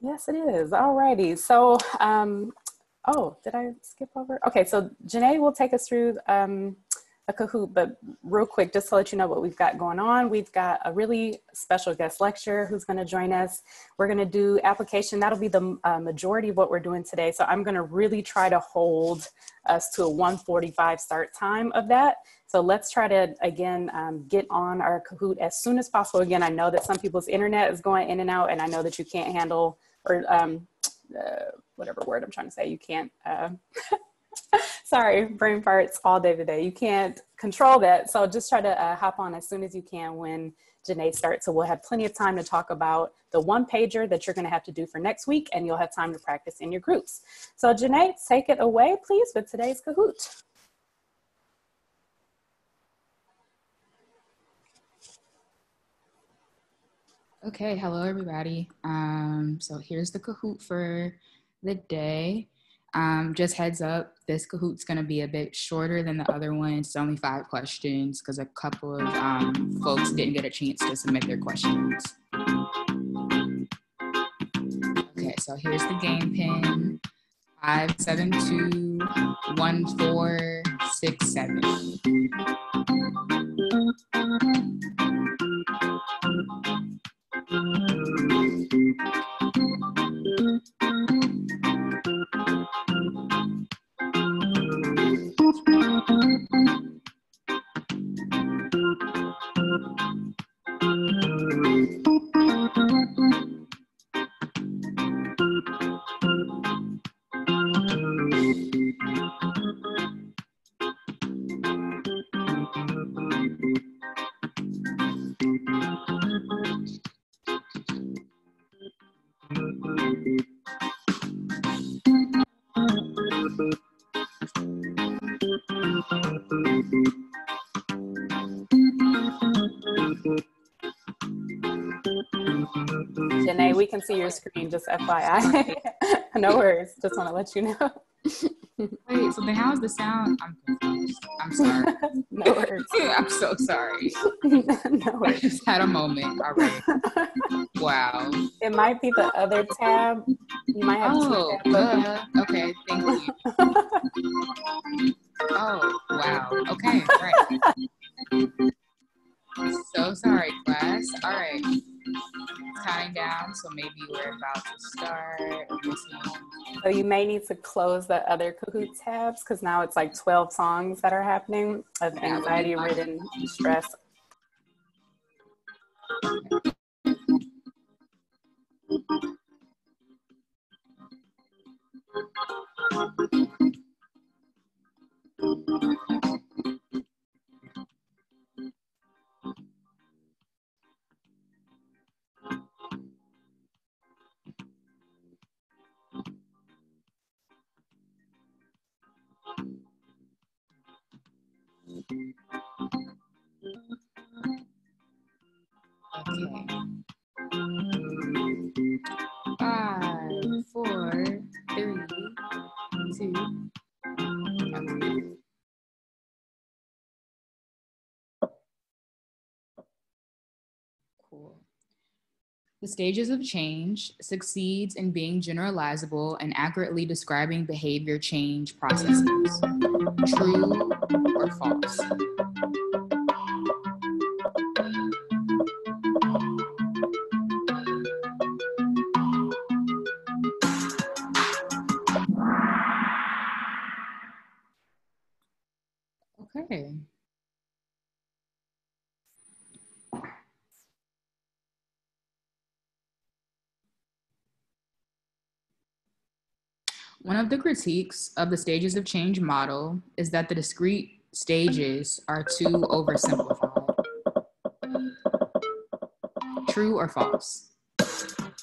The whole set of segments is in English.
Yes, it is. All righty. So, oh, did I skip over? Okay, so Janae will take us through a Kahoot, but real quick, just to let you know what we've got going on. We've got a really special guest lecturer who's going to join us. We're going to do application. That'll be the majority of what we're doing today. So I'm going to really try to hold us to a 1:45 start time of that. So let's try to, again, get on our Kahoot as soon as possible. Again, I know that some people's internet is going in and out, and I know that you can't handle, or whatever word I'm trying to say, you can't, sorry, brain farts all day today. You can't control that. So just try to hop on as soon as you can when Janae starts. So we'll have plenty of time to talk about the one pager that you're going to have to do for next week, and you'll have time to practice in your groups. So Janae, take it away, please, with today's Kahoot. Okay, hello everybody. So here's the Kahoot for the day. Just heads up, this Kahoot's gonna be a bit shorter than the other one. It's only 5 questions because a couple of folks didn't get a chance to submit their questions. Okay, so here's the game pin. 5721467. Janae, we can see your screen, just FYI. No worries, just want to let you know. Wait, so then how's the sound? I'm confused. I'm sorry. No worries. I'm so sorry. No I worries. just had a moment. All right. Wow. It might be the other tab. You might have two tabs open. Okay, thank you. Oh, wow. Okay, right. So sorry, class. All right. Counting down, so maybe we're about to start. So you may need to close the other Kahoot tabs because now it's like 12 songs that are happening of anxiety-ridden stress. Okay. 5, 4, 3, 2. Cool. The stages of change succeeds in being generalizable and accurately describing behavior change processes. True or false? Okay. One of the critiques of the stages of change model is that the discrete stages are too oversimplified. True or false? That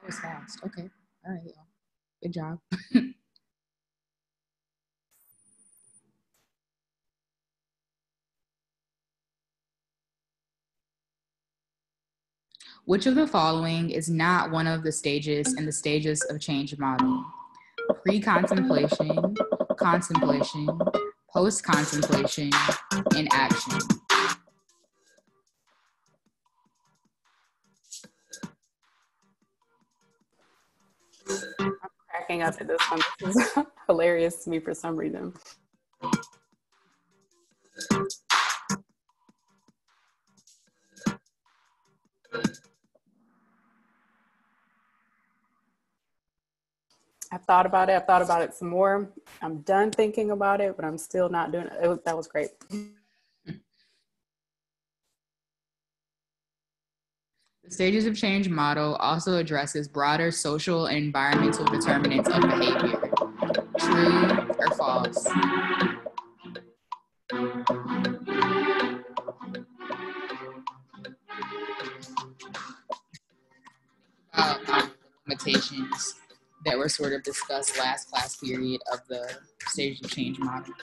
was fast. Okay. All right, y'all. Good job. Which of the following is not one of the stages in the stages of change model? Pre-contemplation, contemplation, post-contemplation, and action. cracking up at this one. This is hilarious to me for some reason. I've thought about it. I've thought about it some more. I'm done thinking about it, but I'm still not doing it. That was great. The stages of change model also addresses broader social and environmental determinants of behavior. True or false? Limitations that were sort of discussed last class period of the stages of change model.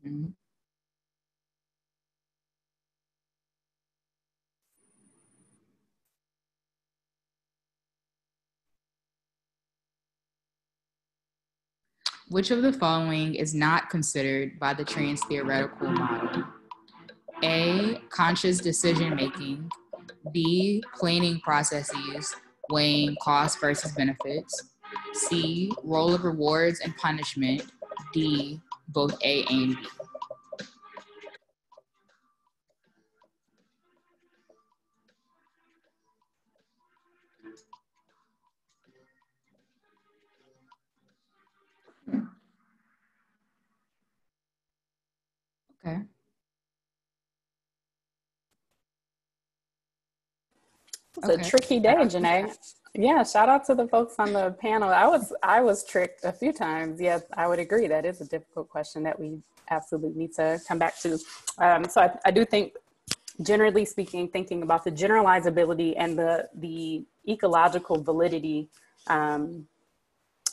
Mm-hmm. Which of the following is not considered by the trans theoretical model? A, conscious decision making. B, planning processes, weighing costs versus benefits. C, role of rewards and punishment. D, both A and B. Okay. It's a tricky day, Janae. Yeah, shout out to the folks on the panel. I was tricked a few times. Yes, I would agree. That is a difficult question that we absolutely need to come back to. So I do think, generally speaking, thinking about the generalizability and the ecological validity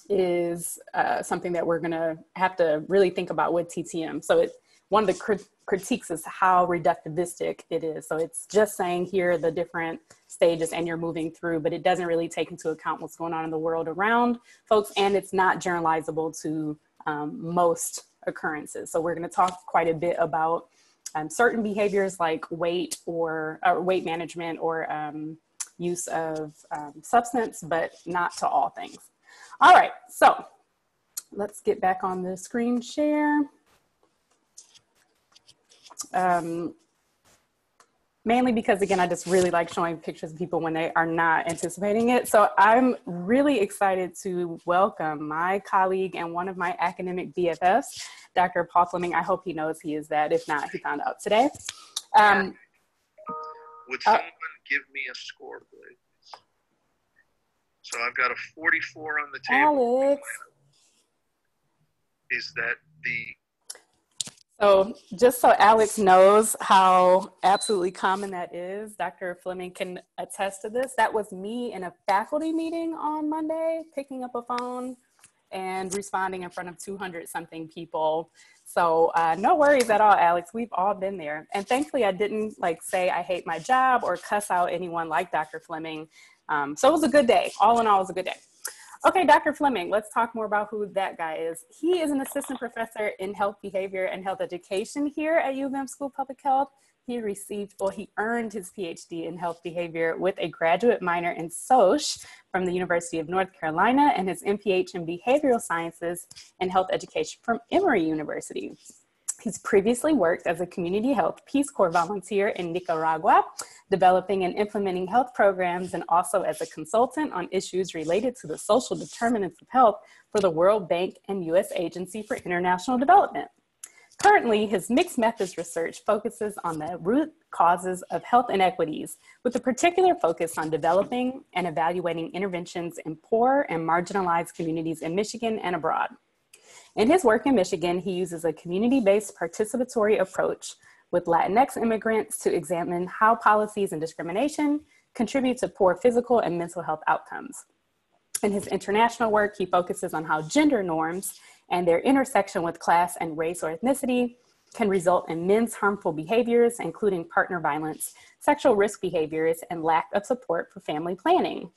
is something that we're going to have to really think about with TTM. So one of the critiques is how reductivistic it is. So it's just saying here are the different stages and you're moving through, but it doesn't really take into account what's going on in the world around folks, and it's not generalizable to most occurrences. So we're going to talk quite a bit about certain behaviors like weight or weight management or use of substance, but not to all things. All right, so let's get back on the screen share. Mainly because, again, I just really like showing pictures of people when they are not anticipating it. So I'm really excited to welcome my colleague and one of my academic BFFs, Dr. Paul Fleming. I hope he knows he is that. If not, he found out today. Would someone give me a score, please? So I've got a 44 on the table. Alex. Is that the... So just so Alex knows how absolutely common that is, Dr. Fleming can attest to this. That was me in a faculty meeting on Monday, picking up a phone and responding in front of 200 something people. So no worries at all, Alex. We've all been there. And thankfully I didn't say I hate my job or cuss out anyone like Dr. Fleming. So it was a good day. All in all, it was a good day. Okay, Dr. Fleming, let's talk more about who that guy is. He is an assistant professor in health behavior and health education here at U of M School of Public Health. He earned his PhD in health behavior with a graduate minor in Soc from the University of North Carolina and his MPH in behavioral sciences and health education from Emory University. He's previously worked as a community health Peace Corps volunteer in Nicaragua, developing and implementing health programs, and also as a consultant on issues related to the social determinants of health for the World Bank and U.S. Agency for International Development. Currently, his mixed methods research focuses on the root causes of health inequities, with a particular focus on developing and evaluating interventions in poor and marginalized communities in Michigan and abroad. In his work in Michigan, he uses a community-based participatory approach with Latinx immigrants to examine how policies and discrimination contribute to poor physical and mental health outcomes. In his international work, he focuses on how gender norms and their intersection with class and race or ethnicity can result in men's harmful behaviors, including partner violence, sexual risk behaviors, and lack of support for family planning.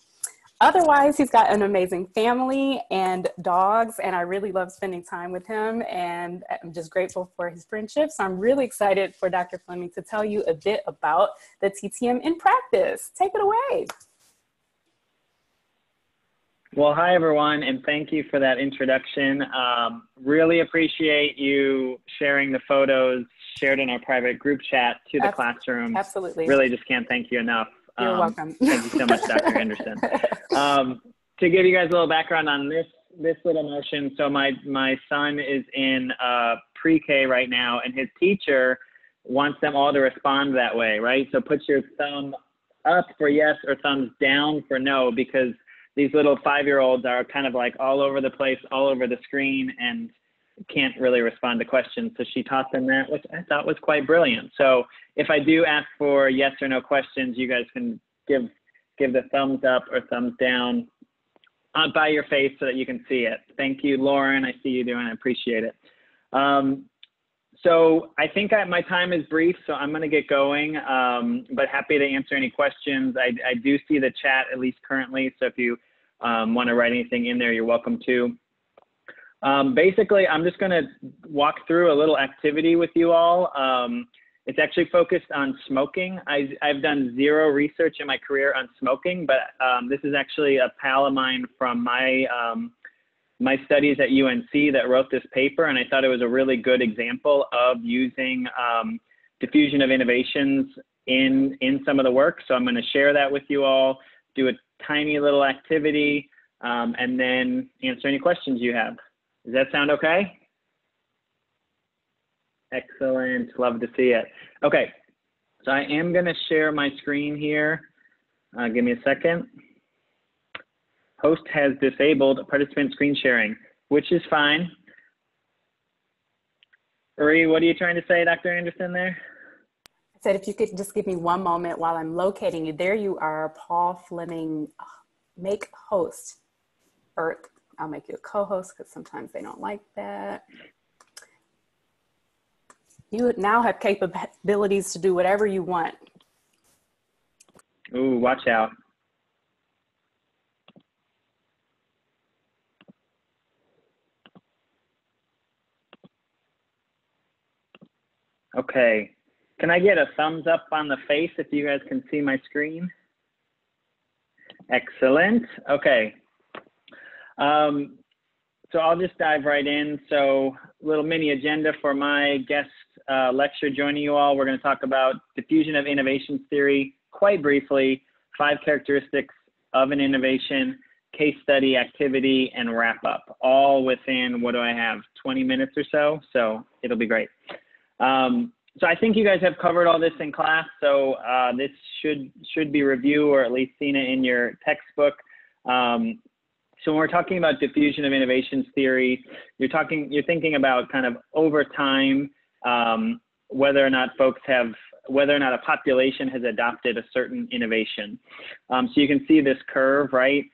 Otherwise, he's got an amazing family and dogs, and I really love spending time with him, and I'm just grateful for his friendship. So I'm really excited for Dr. Fleming to tell you a bit about the TTM in practice. Take it away. Well, hi, everyone, and thank you for that introduction. Really appreciate you sharing the photos shared in our private group chat to the classroom. Absolutely. Really just can't thank you enough. You're welcome. Thank you so much, Dr. Anderson. To give you guys a little background on this little motion, so my son is in pre-K right now, and his teacher wants them all to respond that way, right? So put your thumb up for yes or thumbs down for no, because these little 5-year-olds are kind of like all over the place, all over the screen, and can't really respond to questions. So she taught them that, which I thought was quite brilliant. So if I do ask for yes or no questions, you guys can give the thumbs up or thumbs down by your face so that you can see it. Thank you, Lauren. I see you doing it. I appreciate it. So I think my time is brief, so I'm going to get going, but happy to answer any questions. I do see the chat, at least currently, so if you want to write anything in there, you're welcome to. Basically, I'm just going to walk through a little activity with you all. It's actually focused on smoking. I've done zero research in my career on smoking, but this is actually a pal of mine from my studies at UNC that wrote this paper, and I thought it was a really good example of using diffusion of innovations in some of the work. So I'm going to share that with you all, do a tiny little activity, and then answer any questions you have. Does that sound okay? Excellent. Love to see it. Okay, so I am going to share my screen here. Give me a second. Host has disabled participant screen sharing, which is fine. Uri, what are you trying to say, Dr. Anderson, there? I said if you could just give me one moment while I'm locating you. There you are, Paul Fleming. Make host. Or I'll make you a co-host because sometimes they don't like that. You now have capabilities to do whatever you want. Ooh, watch out. Okay, can I get a thumbs up on the face if you guys can see my screen? Excellent. Okay. So I'll just dive right in. So little mini agenda for my guest lecture joining you all. We're going to talk about diffusion of innovations theory quite briefly, 5 characteristics of an innovation, case study, activity, and wrap up, all within, what do I have, 20 minutes or so? So it'll be great. So I think you guys have covered all this in class. So this should be review, or at least seen it in your textbook. So when we're talking about diffusion of innovations theory, you're thinking about kind of over time, whether or not a population has adopted a certain innovation. So you can see this curve, right?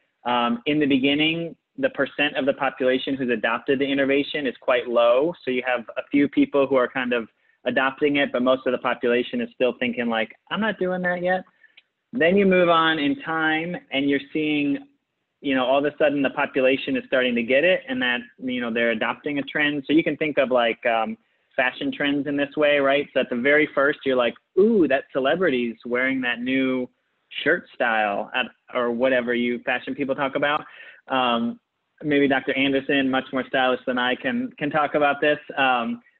In the beginning, the percent of the population who's adopted the innovation is quite low. So you have a few people who are kind of adopting it, but most of the population is still thinking like, I'm not doing that yet. Then you move on in time and you're seeing, all of a sudden the population is starting to get it, and that, they're adopting a trend. So you can think of like fashion trends in this way, right? So at the very first, you're like, ooh, that celebrity's wearing that new shirt style or whatever you fashion people talk about. Maybe Dr. Anderson, much more stylish than I, can talk about this.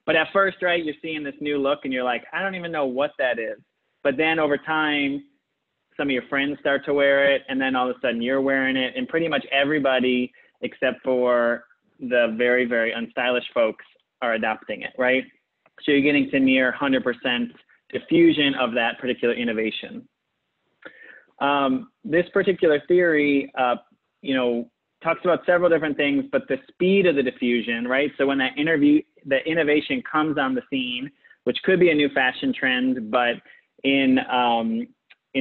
But at first, right, you're seeing this new look and you're like, I don't even know what that is. But then over time, some of your friends start to wear it, and then all of a sudden you're wearing it, and pretty much everybody except for the very, very unstylish folks are adopting it, right? So you're getting to near 100% diffusion of that particular innovation. This particular theory, talks about several different things, but the speed of the diffusion, right? So when the innovation comes on the scene, which could be a new fashion trend, but in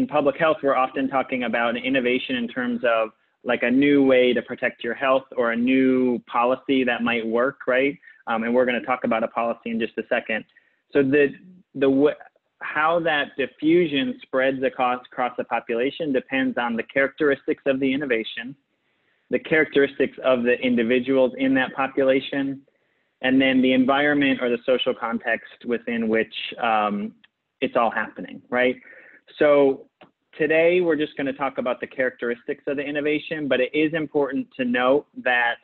public health, we're often talking about an innovation in terms of like a new way to protect your health or a new policy that might work, right? And we're going to talk about a policy in just a second. So how that diffusion spreads across the population depends on the characteristics of the innovation, the characteristics of the individuals in that population, and then the environment or the social context within which it's all happening, right? So today we're just going to talk about the characteristics of the innovation, but it is important to note that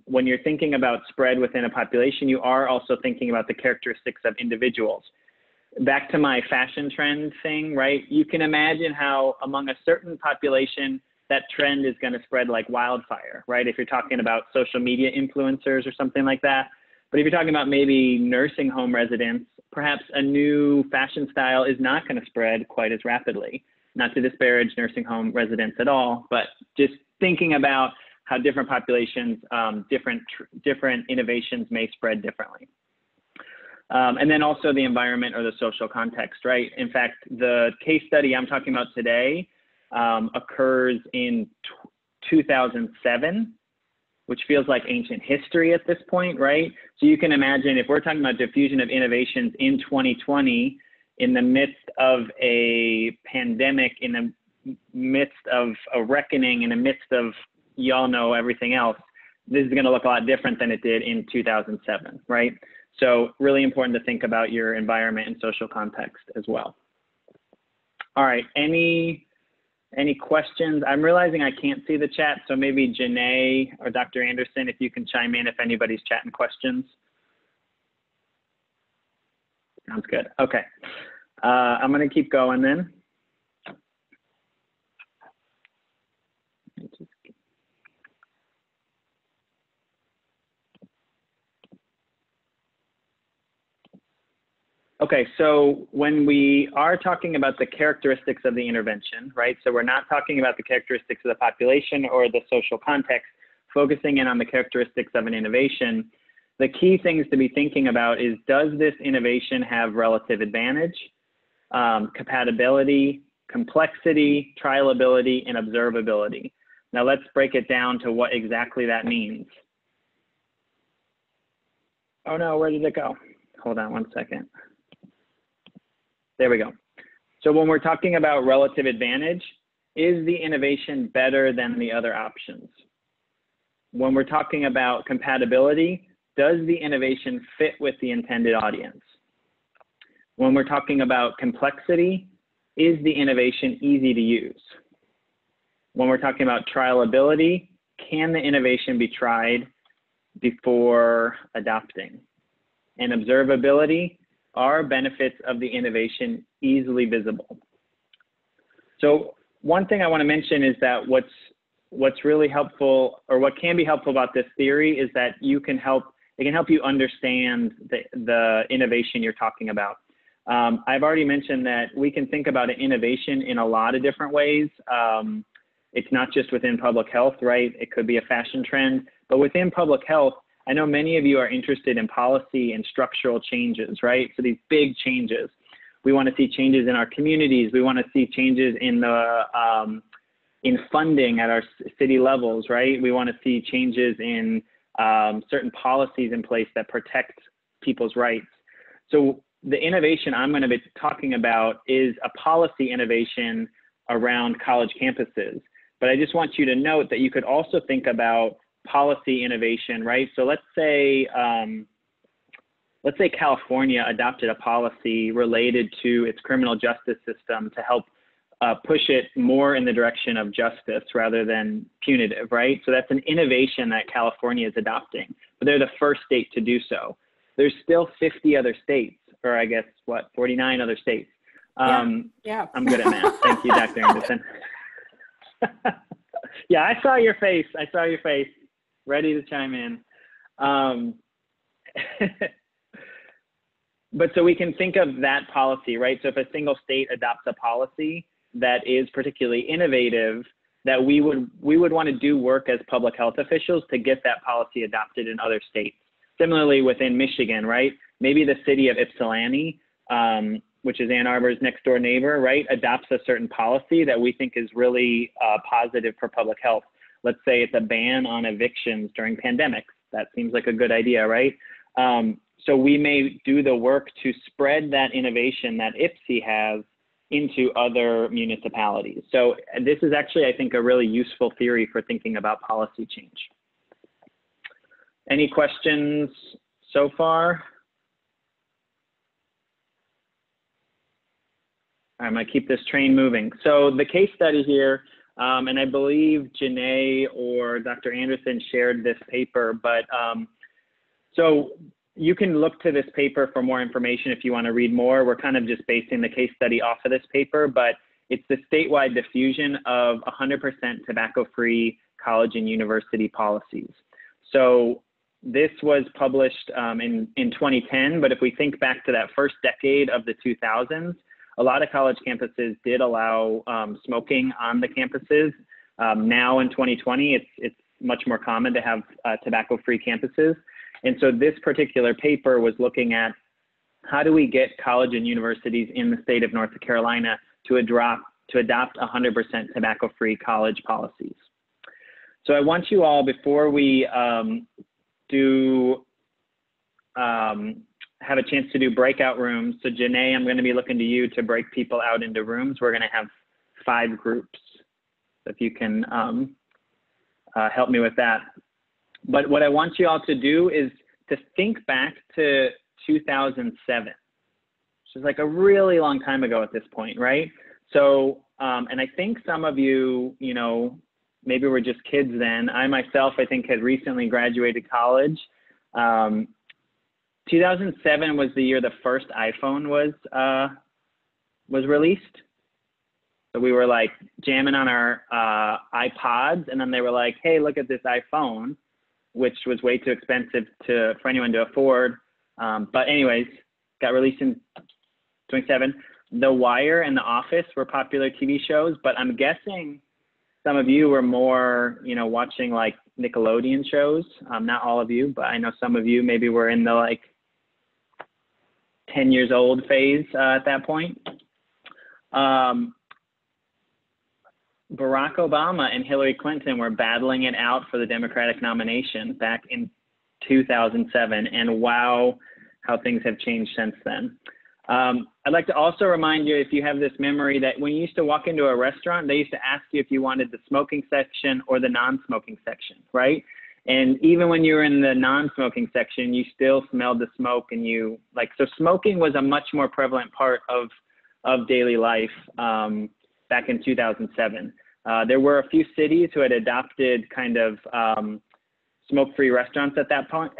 when you're thinking about spread within a population, you are also thinking about the characteristics of individuals. Back to my fashion trend thing, right? You can imagine how among a certain population, that trend is going to spread like wildfire, right? If you're talking about social media influencers or something like that. But if you're talking about maybe nursing home residents, perhaps a new fashion style is not going to spread quite as rapidly. Not to disparage nursing home residents at all, but just thinking about how different populations, different innovations may spread differently. And then also the environment or the social context, right? In fact, the case study I'm talking about today occurs in 2007, which feels like ancient history at this point, right? So you can imagine if we're talking about diffusion of innovations in 2020, in the midst of a pandemic, in the midst of a reckoning, in the midst of y'all know everything else, this is going to look a lot different than it did in 2007, right? So really important to think about your environment and social context as well. All right, any questions? I'm realizing I can't see the chat, so maybe Janae or Dr. Anderson, if you can chime in if anybody's chatting questions. Sounds good. Okay, I'm going to keep going then. Okay, so when we are talking about the characteristics of the intervention, right? So we're not talking about the characteristics of the population or the social context, focusing in on the characteristics of an innovation. The key things to be thinking about is, does this innovation have relative advantage, compatibility, complexity, trialability, and observability? Now let's break it down to what exactly that means. Oh no, where did it go? Hold on one second. There we go. So when we're talking about relative advantage, is the innovation better than the other options? When we're talking about compatibility, does the innovation fit with the intended audience? When we're talking about complexity, is the innovation easy to use? When we're talking about trialability, can the innovation be tried before adopting? And observability, are benefits of the innovation easily visible? So one thing I want to mention is that what's really helpful, or what can be helpful about this theory, is that it can help you understand the innovation you're talking about. I've already mentioned that we can think about an innovation in a lot of different ways. It's not just within public health, right? It could be a fashion trend, but within public health, I know many of you are interested in policy and structural changes, right? So these big changes. We want to see changes in our communities. We want to see changes in the in funding at our city levels, right? We want to see changes in certain policies in place that protect people's rights. So the innovation I'm going to be talking about is a policy innovation around college campuses. But I just want you to note that you could also think about policy innovation, right? So let's say California adopted a policy related to its criminal justice system to help push it more in the direction of justice rather than punitive, right? So that's an innovation that California is adopting, but they're the first state to do so. There's still 50 other states, or I guess, what, 49 other states. Yeah. I'm good at math. Thank you, Dr. Anderson. Yeah, I saw your face. I saw your face. Ready to chime in. But so we can think of that policy, right? So if a single state adopts a policy that is particularly innovative, that we would want to do work as public health officials to get that policy adopted in other states. Similarly within Michigan, right? Maybe the city of Ypsilanti, which is Ann Arbor's next door neighbor, right, adopts a certain policy that we think is really positive for public health. Let's say it's a ban on evictions during pandemics. That seems like a good idea, right? So we may do the work to spread that innovation that IPSI has into other municipalities. So this is actually, I think, a really useful theory for thinking about policy change. Any questions so far? I'm going to keep this train moving. So the case study here, and I believe Janae or Dr. Anderson shared this paper, but so you can look to this paper for more information if you want to read more. We're kind of just basing the case study off of this paper, but it's the statewide diffusion of 100% tobacco-free college and university policies. So this was published in 2010, but if we think back to that first decade of the 2000s, a lot of college campuses did allow smoking on the campuses. Now in 2020, it's much more common to have tobacco-free campuses. And so this particular paper was looking at how do we get college and universities in the state of North Carolina to adopt 100% tobacco-free college policies. So I want you all, before we have a chance to do breakout rooms. So Janae, I'm going to be looking to you to break people out into rooms. We're going to have 5 groups. So if you can help me with that. But what I want you all to do is to think back to 2007, which is like a really long time ago at this point, right? So, and I think some of you, you know, maybe we're just kids then. I myself, I think, had recently graduated college. 2007 was the year the first iPhone was released. So we were like jamming on our iPods, and then they were like, hey, look at this iPhone, which was way too expensive for anyone to afford. But anyways, got released in 27. The Wire and The Office were popular TV shows, but I'm guessing some of you were more, you know, watching like Nickelodeon shows. Not all of you, but I know some of you maybe were in the like 10 years old phase at that point. Barack Obama and Hillary Clinton were battling it out for the Democratic nomination back in 2007. And wow, how things have changed since then. I'd like to also remind you, if you have this memory, that when you used to walk into a restaurant, they used to ask you if you wanted the smoking section or the non-smoking section, right? And even when you were in the non-smoking section, you still smelled the smoke, and you like, so smoking was a much more prevalent part of daily life back in 2007. There were a few cities who had adopted kind of smoke-free restaurants at that point,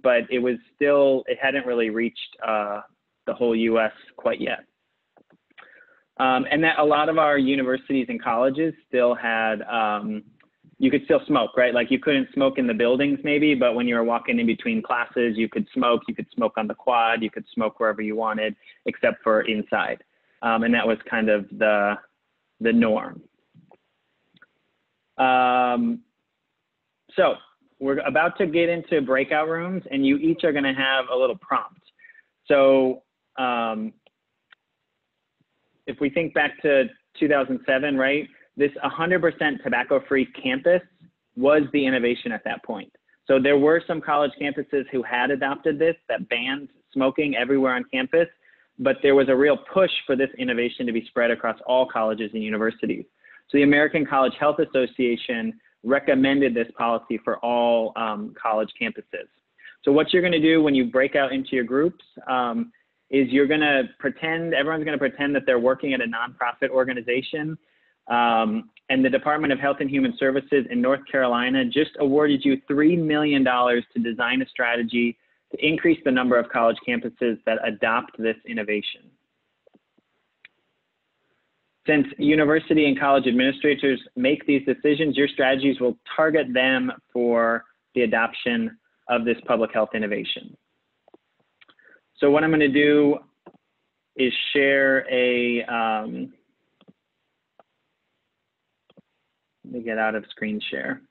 but it hadn't really reached the whole U.S. quite yet. And that a lot of our universities and colleges still had, you could still smoke, right? Like you couldn't smoke in the buildings maybe, but when you were walking in between classes, you could smoke on the quad, you could smoke wherever you wanted, except for inside. And that was kind of the norm. So we're about to get into breakout rooms, and you each are gonna have a little prompt. So if we think back to 2007, right? This 100% tobacco-free campus was the innovation at that point. So there were some college campuses who had adopted this, that banned smoking everywhere on campus, but there was a real push for this innovation to be spread across all colleges and universities. So the American College Health Association recommended this policy for all college campuses. So what you're gonna do when you break out into your groups is you're gonna pretend, everyone's gonna pretend that they're working at a nonprofit organization. And the Department of Health and Human Services in North Carolina just awarded you $3 million to design a strategy to increase the number of college campuses that adopt this innovation. Since university and college administrators make these decisions, your strategies will target them for the adoption of this public health innovation. So what I'm going to do is share a, let me get out of screen share.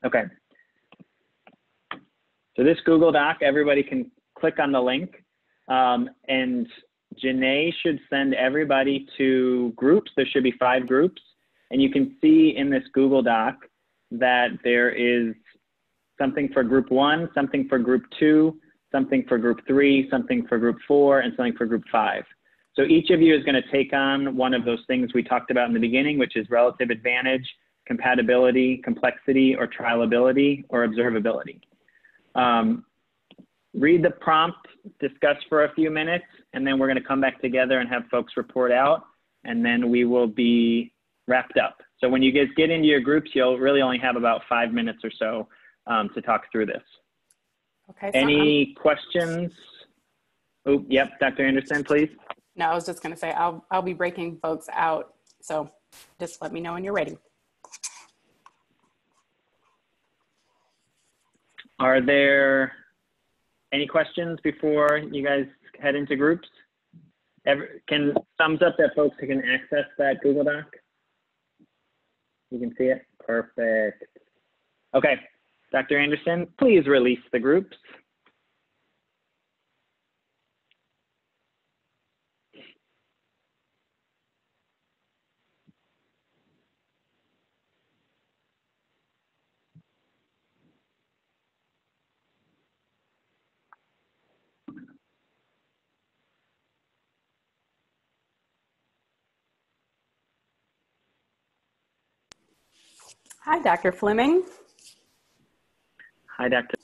Okay. So this Google Doc, everybody can click on the link, and Janae should send everybody to groups. There should be 5 groups, and you can see in this Google Doc that there is something for group 1, something for group 2, something for group 3, something for group 4, and something for group 5. So each of you is going to take on one of those things we talked about in the beginning, which is relative advantage, compatibility, complexity, or trialability, or observability. Read the prompt, discuss for a few minutes, and then we're going to come back together and have folks report out, and then we will be wrapped up. So when you guys get into your groups, you'll really only have about 5 minutes or so to talk through this. Okay. So Any questions? Oh, yep, Dr. Anderson, please. No, I was just going to say, I'll be breaking folks out. So just let me know when you're ready. Are there any questions before you guys head into groups? Can thumbs up that folks who can access that Google Doc? You can see it? Perfect. Okay, Dr. Anderson, please release the groups. Hi, Dr. Fleming. Hi, Dr.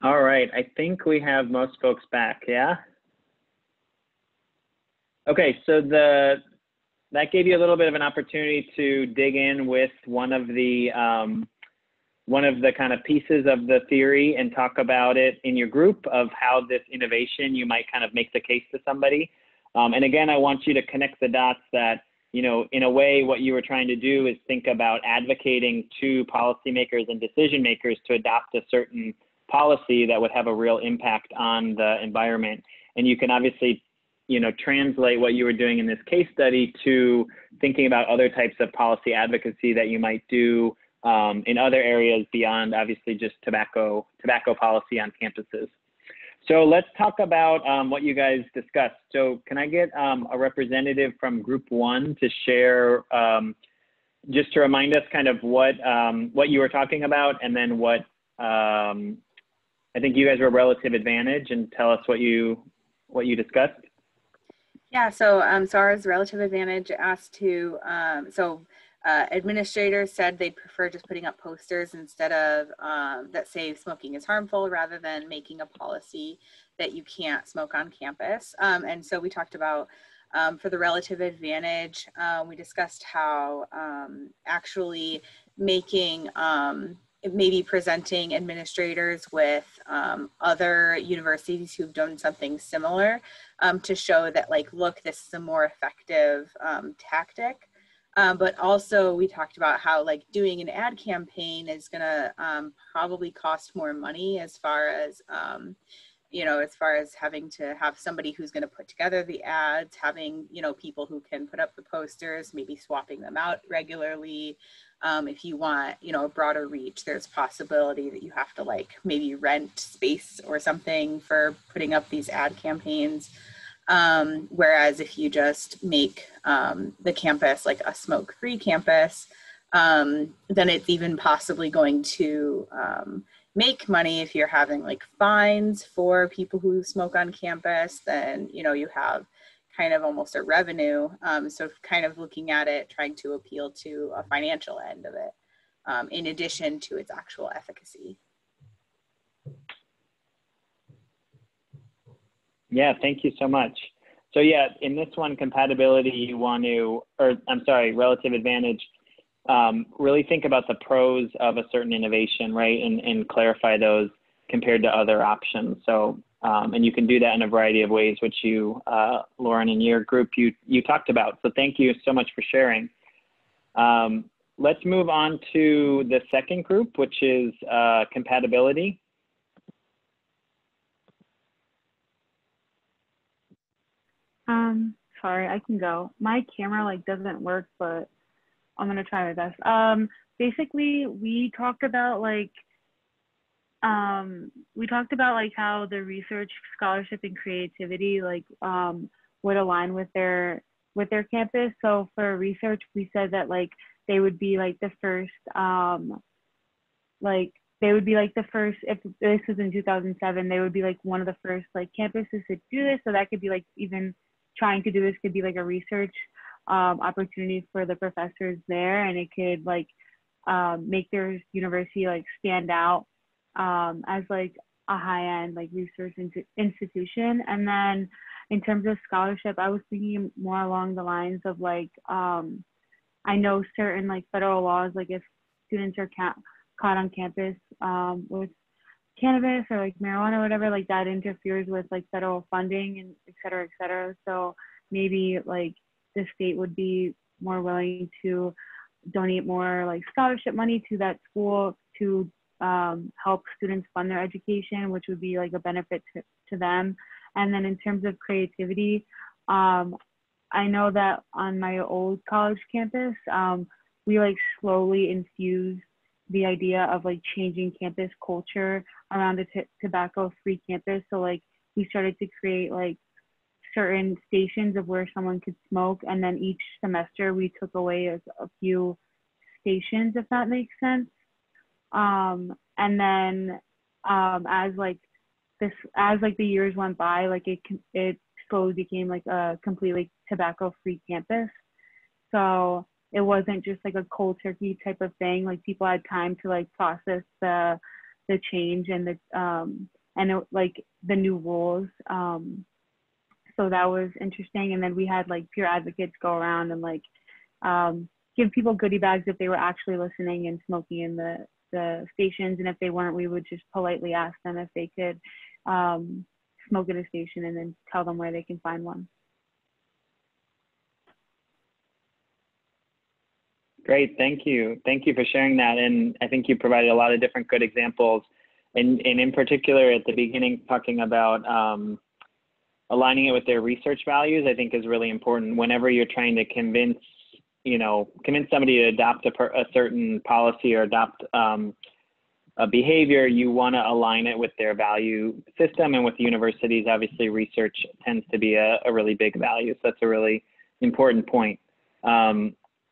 All right, I think we have most folks back, yeah? Okay, so that gave you a little bit of an opportunity to dig in with one of the kind of pieces of the theory and talk about it in your group of how this innovation, you might kind of make the case to somebody. And again, I want you to connect the dots that, you know, in a way, what you were trying to do is think about advocating to policymakers and decision makers to adopt a certain policy that would have a real impact on the environment. And you can obviously, you know, translate what you were doing in this case study to thinking about other types of policy advocacy that you might do in other areas beyond obviously just tobacco policy on campuses. So let's talk about what you guys discussed. So can I get a representative from group 1 to share, just to remind us kind of what you were talking about, and then what, I think you guys were relative advantage, and tell us what you discussed. Yeah, so SARS relative advantage asked to, administrators said they'd prefer just putting up posters instead of that say smoking is harmful, rather than making a policy that you can't smoke on campus. And so we talked about for the relative advantage, we discussed how actually making maybe presenting administrators with other universities who've done something similar to show that, like, look, this is a more effective tactic. But also we talked about how, like, doing an ad campaign is gonna probably cost more money as far as, you know, as far as having to have somebody who's going to put together the ads, having, you know, people who can put up the posters, maybe swapping them out regularly. If you want, you know, a broader reach, there's possibility that you have to, like, maybe rent space or something for putting up these ad campaigns. Whereas if you just make the campus like a smoke-free campus, then it's even possibly going to make money. If you're having like fines for people who smoke on campus, then, you know, you have kind of almost a revenue. So kind of looking at it, trying to appeal to a financial end of it, in addition to its actual efficacy. Yeah, thank you so much. So yeah, in this one, compatibility, you want to, or I'm sorry, relative advantage, really think about the pros of a certain innovation, right? And clarify those compared to other options. So, and you can do that in a variety of ways, which you, Lauren, in your group, you talked about. So thank you so much for sharing. Let's move on to the second group, which is compatibility. Sorry, I can go. My camera like doesn't work, but I'm gonna try my best. Basically, we talked about like we talked about like how the research, scholarship, and creativity like would align with their campus. So for research, we said that like they would be like the first if this was in 2007, they would be like one of the first like campuses to do this. So that could be like even trying to do this could be like a research opportunity for the professors there, and it could like make their university like stand out as like a high-end like research institution. And then in terms of scholarship, I was thinking more along the lines of like I know certain like federal laws, like if students are caught on campus with cannabis or like marijuana or whatever, like that interferes with like federal funding and et cetera, et cetera. So maybe like the state would be more willing to donate more like scholarship money to that school to help students fund their education, which would be like a benefit to them. And then in terms of creativity, I know that on my old college campus, we like slowly infused the idea of like changing campus culture around a tobacco-free campus. So like we started to create like certain stations of where someone could smoke, and then each semester we took away a few stations, if that makes sense. And then as the years went by, like it slowly became like a completely tobacco-free campus. So it wasn't just like a cold turkey type of thing. Like people had time to like process the change and like the new rules. So that was interesting. And then we had like peer advocates go around and like give people goodie bags if they were actually listening and smoking in the stations. And if they weren't, we would just politely ask them if they could smoke in a station and then tell them where they can find one. Great, thank you. Thank you for sharing that. And I think you provided a lot of different good examples. And in particular, at the beginning, talking about aligning it with their research values, I think is really important. Whenever you're trying to convince somebody to adopt a certain policy or adopt a behavior, you want to align it with their value system. And with universities, obviously, research tends to be a really big value. So that's a really important point.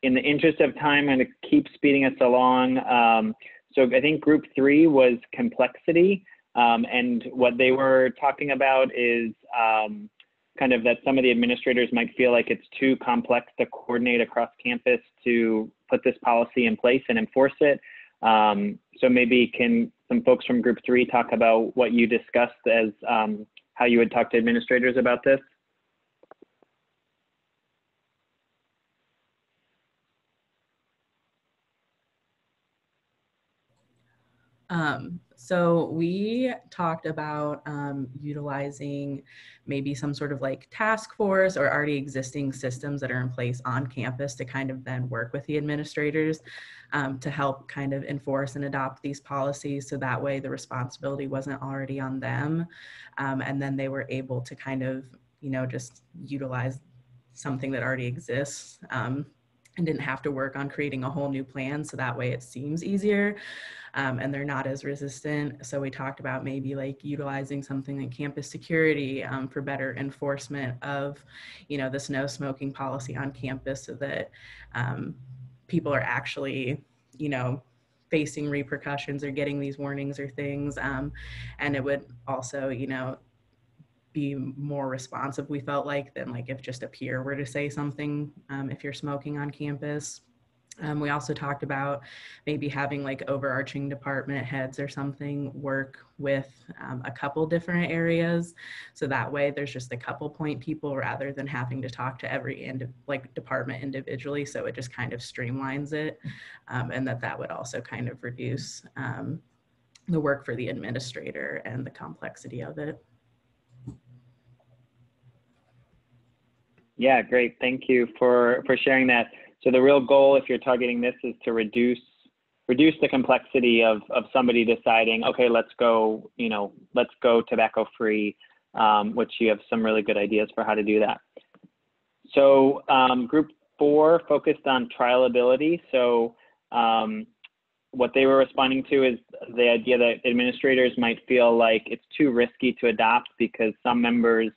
In the interest of time, I'm going to keep speeding us along. So I think group 3 was complexity. And what they were talking about is kind of that some of the administrators might feel like it's too complex to coordinate across campus to put this policy in place and enforce it. So maybe can some folks from group 3 talk about what you discussed as how you would talk to administrators about this? So we talked about utilizing maybe some sort of like task force or already existing systems that are in place on campus to kind of then work with the administrators to help kind of enforce and adopt these policies. So that way the responsibility wasn't already on them. And then they were able to kind of, just utilize something that already exists and didn't have to work on creating a whole new plan. So that way it seems easier. And they're not as resistant. So we talked about maybe like utilizing something like campus security for better enforcement of, this no smoking policy on campus so that people are actually, facing repercussions or getting these warnings or things. And it would also, be more responsive, we felt like, than like if just a peer were to say something if you're smoking on campus. We also talked about maybe having like overarching department heads or something work with a couple different areas. So that way there's just a couple point people rather than having to talk to every department individually. So it just kind of streamlines it. And that would also kind of reduce the work for the administrator and the complexity of it. Yeah, great. Thank you for sharing that. So the real goal, if you're targeting this, is to reduce the complexity of somebody deciding, okay, let's go tobacco free, which you have some really good ideas for how to do that. So group 4 focused on trialability. So what they were responding to is the idea that administrators might feel like it's too risky to adopt because some members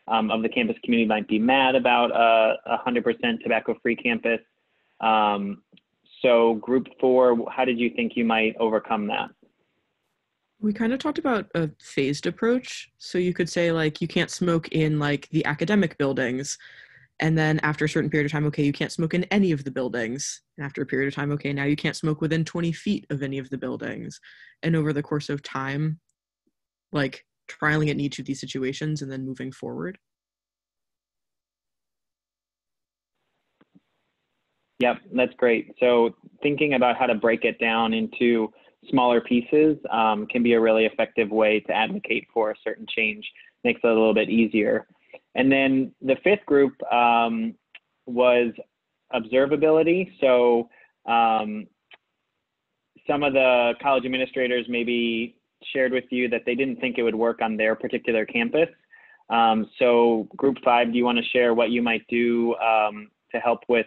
of the campus community might be mad about a 100% tobacco-free campus. So group 4, how did you think you might overcome that? We kind of talked about a phased approach. So you could say like, you can't smoke in like the academic buildings. And then after a certain period of time, okay, you can't smoke in any of the buildings. And after a period of time, okay, now you can't smoke within 20 feet of any of the buildings. And over the course of time, like trialing it in each of these situations and then moving forward. Yep, that's great. So thinking about how to break it down into smaller pieces can be a really effective way to advocate for a certain change. Makes it a little bit easier. And then the 5th group was observability. So some of the college administrators maybe shared with you that they didn't think it would work on their particular campus. So group 5, do you want to share what you might do to help with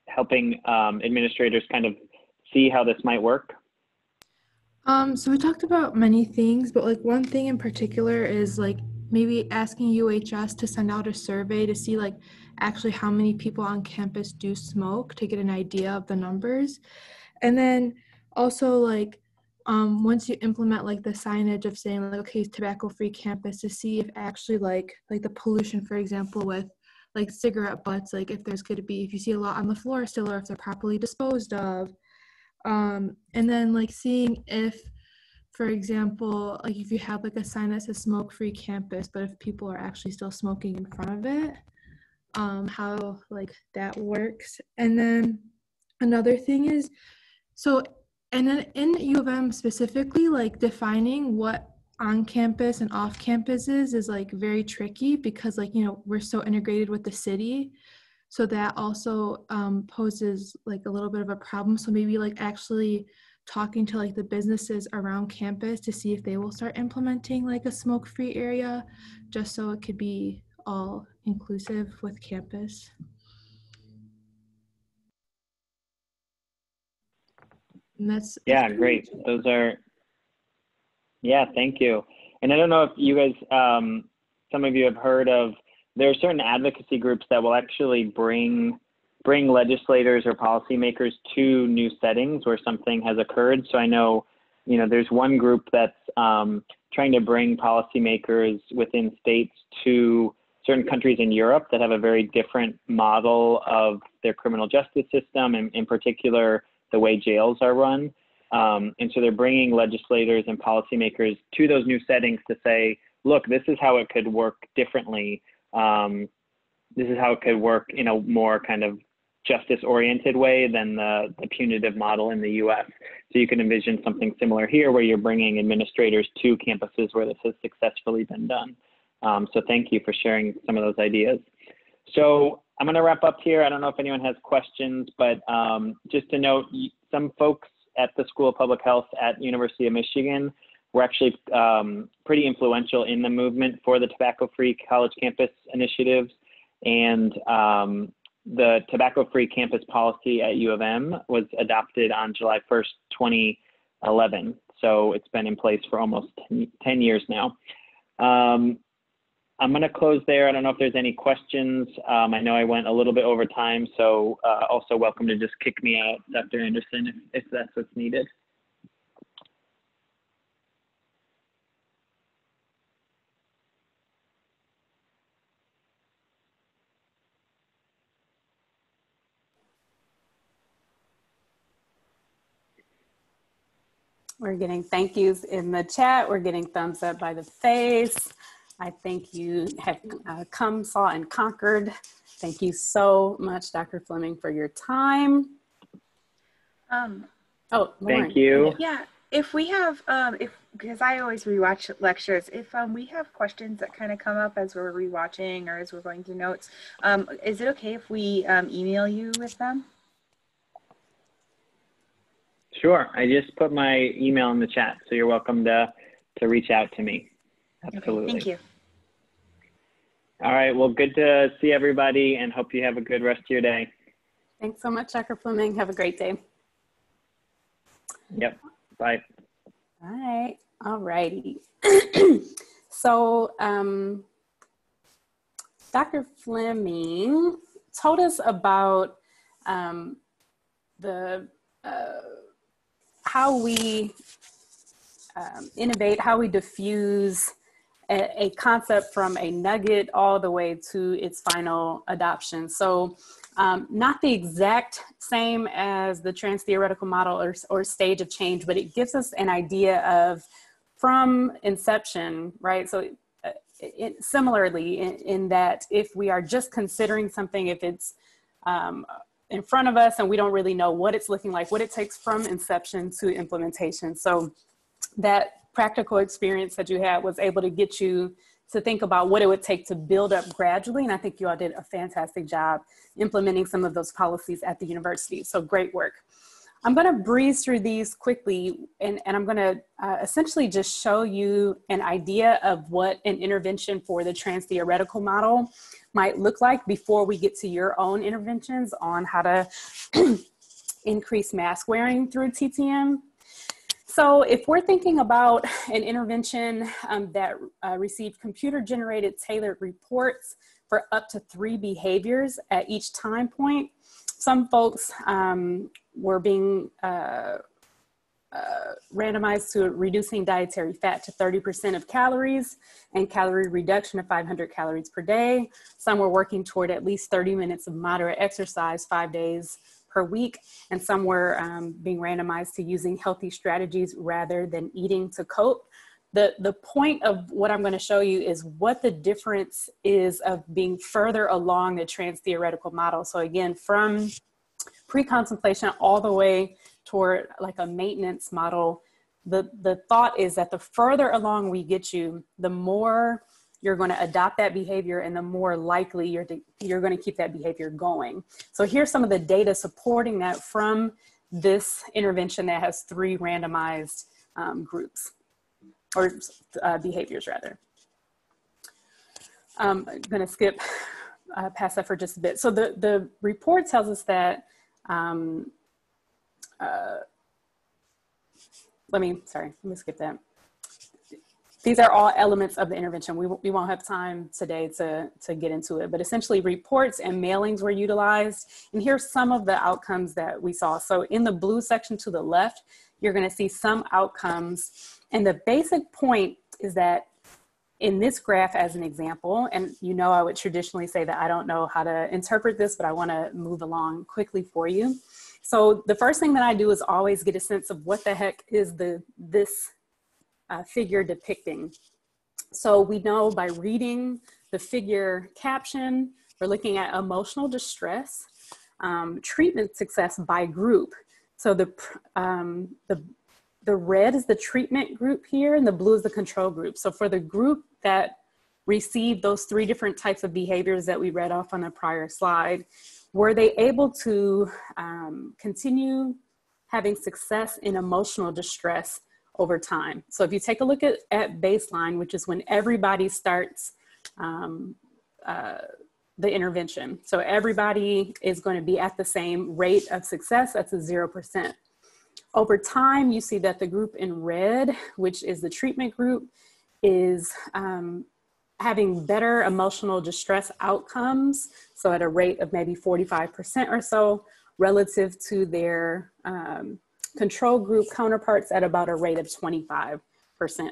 helping administrators kind of see how this might work? So we talked about many things, but like one thing in particular is like maybe asking UHS to send out a survey to see like actually how many people on campus do smoke to get an idea of the numbers. And then also like once you implement like the signage of saying like, okay, tobacco-free campus, to see if actually like the pollution, for example, with like cigarette butts, like if there's going to be, if you see a lot on the floor still, or if they're properly disposed of. And then like seeing if, for example, like if you have like a sign that says smoke-free campus, but if people are actually still smoking in front of it, how like that works. And then another thing is, so, and then in U of M specifically, like defining what on campus and off campus is like very tricky because like, you know, we're so integrated with the city. So that also poses like a little bit of a problem. So maybe like actually talking to like the businesses around campus to see if they will start implementing like a smoke-free area, just so it could be all inclusive with campus. And that's great. Those are, thank you. And I don't know if you guys, some of you have heard of, there are certain advocacy groups that will actually bring legislators or policymakers to new settings where something has occurred. So I know, you know, there's one group that's trying to bring policymakers within states to certain countries in Europe that have a very different model of their criminal justice system, and in particular, the way jails are run. And so they're bringing legislators and policymakers to those new settings to say, look, this is how it could work differently. This is how it could work in a more kind of justice-oriented way than the punitive model in the US. So you can envision something similar here where you're bringing administrators to campuses where this has successfully been done. So thank you for sharing some of those ideas. So I'm going to wrap up here. I don't know if anyone has questions, but just to note, some folks at the School of Public Health at University of Michigan were actually pretty influential in the movement for the tobacco-free college campus initiatives. And the tobacco-free campus policy at U of M was adopted on July 1st, 2011. So it's been in place for almost 10 years now. I'm going to close there. I don't know if there's any questions. I know I went a little bit over time, so also welcome to just kick me out, Dr. Anderson, if that's what's needed. We're getting thank yous in the chat. We're getting thumbs up by the face. I think you have come, saw, and conquered. Thank you so much, Dr. Fleming, for your time. Oh, Lauren. Thank you. Yeah, if we have, because I always rewatch lectures, if we have questions that kind of come up as we're rewatching or as we're going through notes, is it okay if we email you with them? Sure. I just put my email in the chat, so you're welcome to reach out to me. Absolutely. Okay, thank you. All right. Well, good to see everybody and hope you have a good rest of your day. Thanks so much, Dr. Fleming. Have a great day. Yep. Bye. All right. All righty. So, Dr. Fleming told us about how we innovate, how we diffuse a concept from a nugget all the way to its final adoption. So not the exact same as the trans-theoretical model or stage of change, but it gives us an idea of from inception, right? So similarly in that if we are just considering something, if it's in front of us and we don't really know what it's looking like, what it takes from inception to implementation. So that practical experience that you had was able to get you to think about what it would take to build up gradually. And I think you all did a fantastic job implementing some of those policies at the university. So great work. I'm going to breeze through these quickly, and I'm going to essentially just show you an idea of what an intervention for the trans-theoretical model might look like before we get to your own interventions on how to increase mask wearing through TTM. So if we're thinking about an intervention that received computer-generated tailored reports for up to 3 behaviors at each time point, some folks were being randomized to reducing dietary fat to 30% of calories and calorie reduction of 500 calories per day. Some were working toward at least 30 minutes of moderate exercise 5 days per week, and some were being randomized to using healthy strategies rather than eating to cope. The point of what I'm going to show you is what the difference is of being further along the trans-theoretical model. So again, from pre-contemplation all the way toward like a maintenance model, the thought is that the further along we get you, the more you're going to adopt that behavior and the more likely you're going to keep that behavior going. So here's some of the data supporting that from this intervention that has 3 randomized groups, or behaviors rather. I'm going to skip past that for just a bit. So the report tells us that, let me skip that. These are all elements of the intervention. We won't have time today to get into it, but essentially reports and mailings were utilized. And here's some of the outcomes that we saw. So in the blue section to the left, you're gonna see some outcomes. And the basic point is that in this graph as an example, and you know I would traditionally say that I don't know how to interpret this, but I wanna move along quickly for you. So the first thing that I do is always get a sense of what the heck is this figure depicting. So we know by reading the figure caption, we're looking at emotional distress, treatment success by group. So the red is the treatment group here and the blue is the control group. So for the group that received those 3 different types of behaviors that we read off on the prior slide, were they able to continue having success in emotional distress over time? So if you take a look at baseline, which is when everybody starts the intervention. So everybody is going to be at the same rate of success, that's a 0%. Over time, you see that the group in red, which is the treatment group, is having better emotional distress outcomes. So at a rate of maybe 45% or so relative to their control group counterparts at about a rate of 25%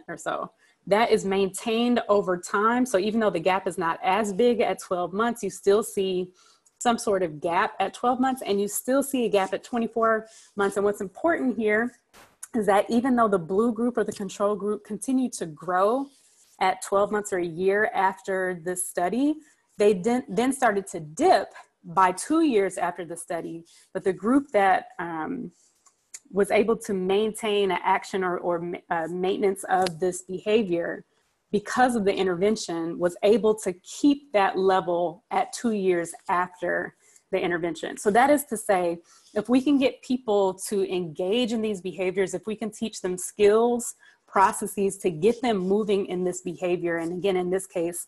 or so. That is maintained over time. So even though the gap is not as big at 12 months, you still see some sort of gap at 12 months and you still see a gap at 24 months. And what's important here is that even though the blue group or the control group continued to grow at 12 months or a year after this study, they then started to dip by 2 years after the study. But the group that was able to maintain an action or maintenance of this behavior because of the intervention was able to keep that level at 2 years after the intervention. So that is to say, if we can get people to engage in these behaviors, if we can teach them skills, processes to get them moving in this behavior, and again, in this case,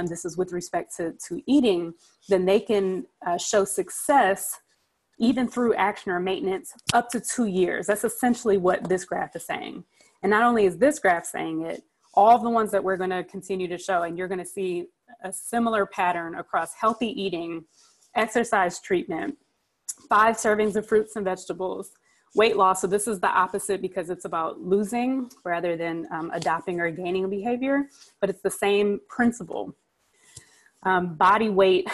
this is with respect to eating, then they can show success even through action or maintenance, up to 2 years. That's essentially what this graph is saying. And not only is this graph saying it, all the ones that we're going to continue to show, and you're going to see a similar pattern across healthy eating, exercise treatment, 5 servings of fruits and vegetables, weight loss. So this is the opposite because it's about losing rather than adopting or gaining a behavior, but it's the same principle. Body weight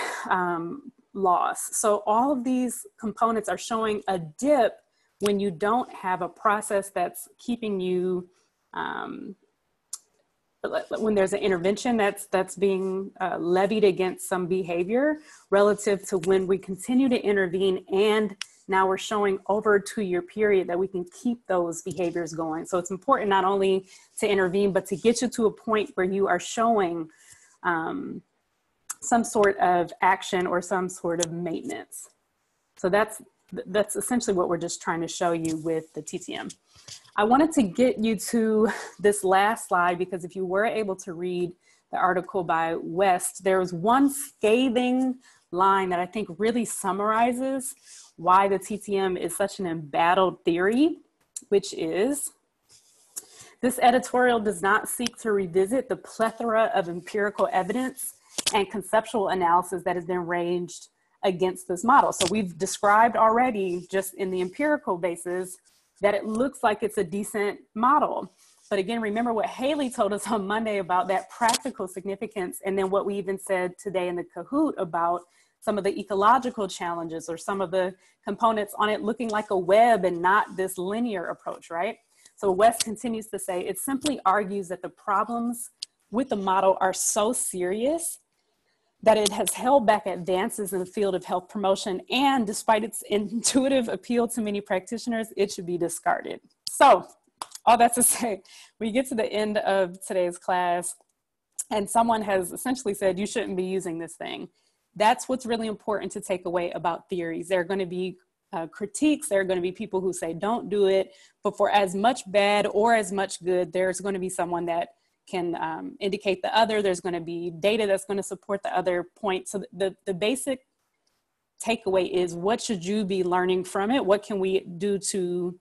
loss. So all of these components are showing a dip when you don't have a process that's keeping you, when there's an intervention that's being levied against some behavior relative to when we continue to intervene, and now we're showing over a 2-year period that we can keep those behaviors going. So it's important not only to intervene, but to get you to a point where you are showing some sort of action or some sort of maintenance. So that's essentially what we're just trying to show you with the TTM. I wanted to get you to this last slide because if you were able to read the article by West, there was one scathing line that I think really summarizes why the TTM is such an embattled theory, which is, this editorial does not seek to revisit the plethora of empirical evidence and conceptual analysis that has been ranged against this model. So we've described already just in the empirical basis that it looks like it's a decent model. But again, remember what Haley told us on Monday about that practical significance, and then what we even said today in the Kahoot about some of the ecological challenges or some of the components on it looking like a web and not this linear approach, right? So West continues to say, it simply argues that the problems with the model are so serious that it has held back advances in the field of health promotion, and despite its intuitive appeal to many practitioners, it should be discarded. So all that to say, we get to the end of today's class and someone has essentially said, you shouldn't be using this thing. That's what's really important to take away about theories. There are going to be critiques. There are going to be people who say, don't do it, but for as much bad or as much good, there's going to be someone that can indicate the other. There's going to be data that's going to support the other point. So the basic takeaway is, what should you be learning from it? What can we do to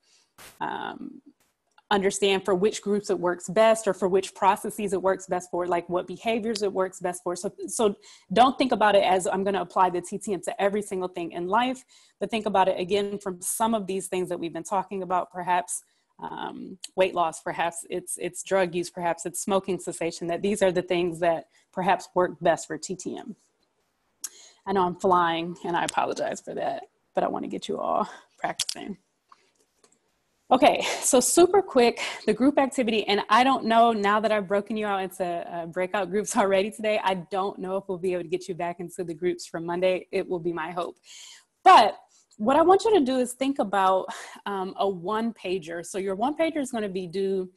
understand for which groups it works best, or for which processes it works best for, like what behaviors it works best for. So don't think about it as I'm going to apply the TTM to every single thing in life, but think about it again from some of these things that we've been talking about, perhaps weight loss, perhaps it's drug use, perhaps it's smoking cessation, that these are the things that perhaps work best for TTM. I know I'm flying and I apologize for that, but I want to get you all practicing. Okay, so super quick, the group activity, and I don't know, now that I've broken you out into breakout groups already today, I don't know if we'll be able to get you back into the groups from Monday. It will be my hope. But what I want you to do is think about a one-pager. So your one-pager is going to be due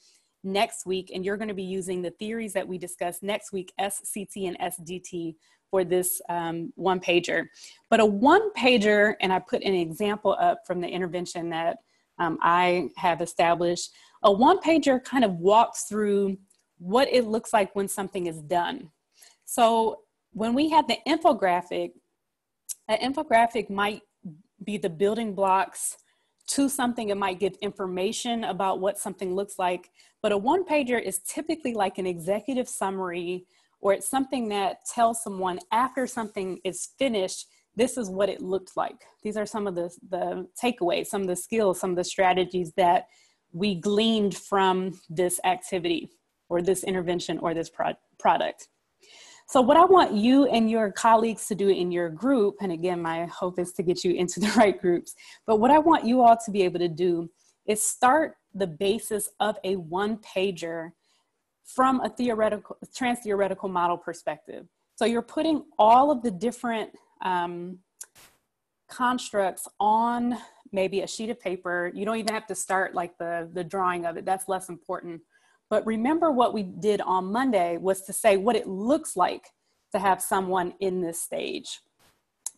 next week, and you're going to be using the theories that we discussed next week, SCT and SDT, for this one-pager. But a one-pager, and I put an example up from the intervention that I have established, a one-pager kind of walks through what it looks like when something is done. So when we have the infographic, an infographic might be the building blocks to something. It might give information about what something looks like, but a one-pager is typically like an executive summary, or it's something that tells someone after something is finished, this is what it looked like. These are some of the takeaways, some of the skills, some of the strategies that we gleaned from this activity or this intervention or this product. So what I want you and your colleagues to do in your group, and again, my hope is to get you into the right groups, but what I want you all to be able to do is start the basis of a one-pager from a trans-theoretical model perspective. So you're putting all of the different constructs on maybe a sheet of paper. You don't even have to start like the drawing of it. That's less important. But remember what we did on Monday was to say what it looks like to have someone in this stage.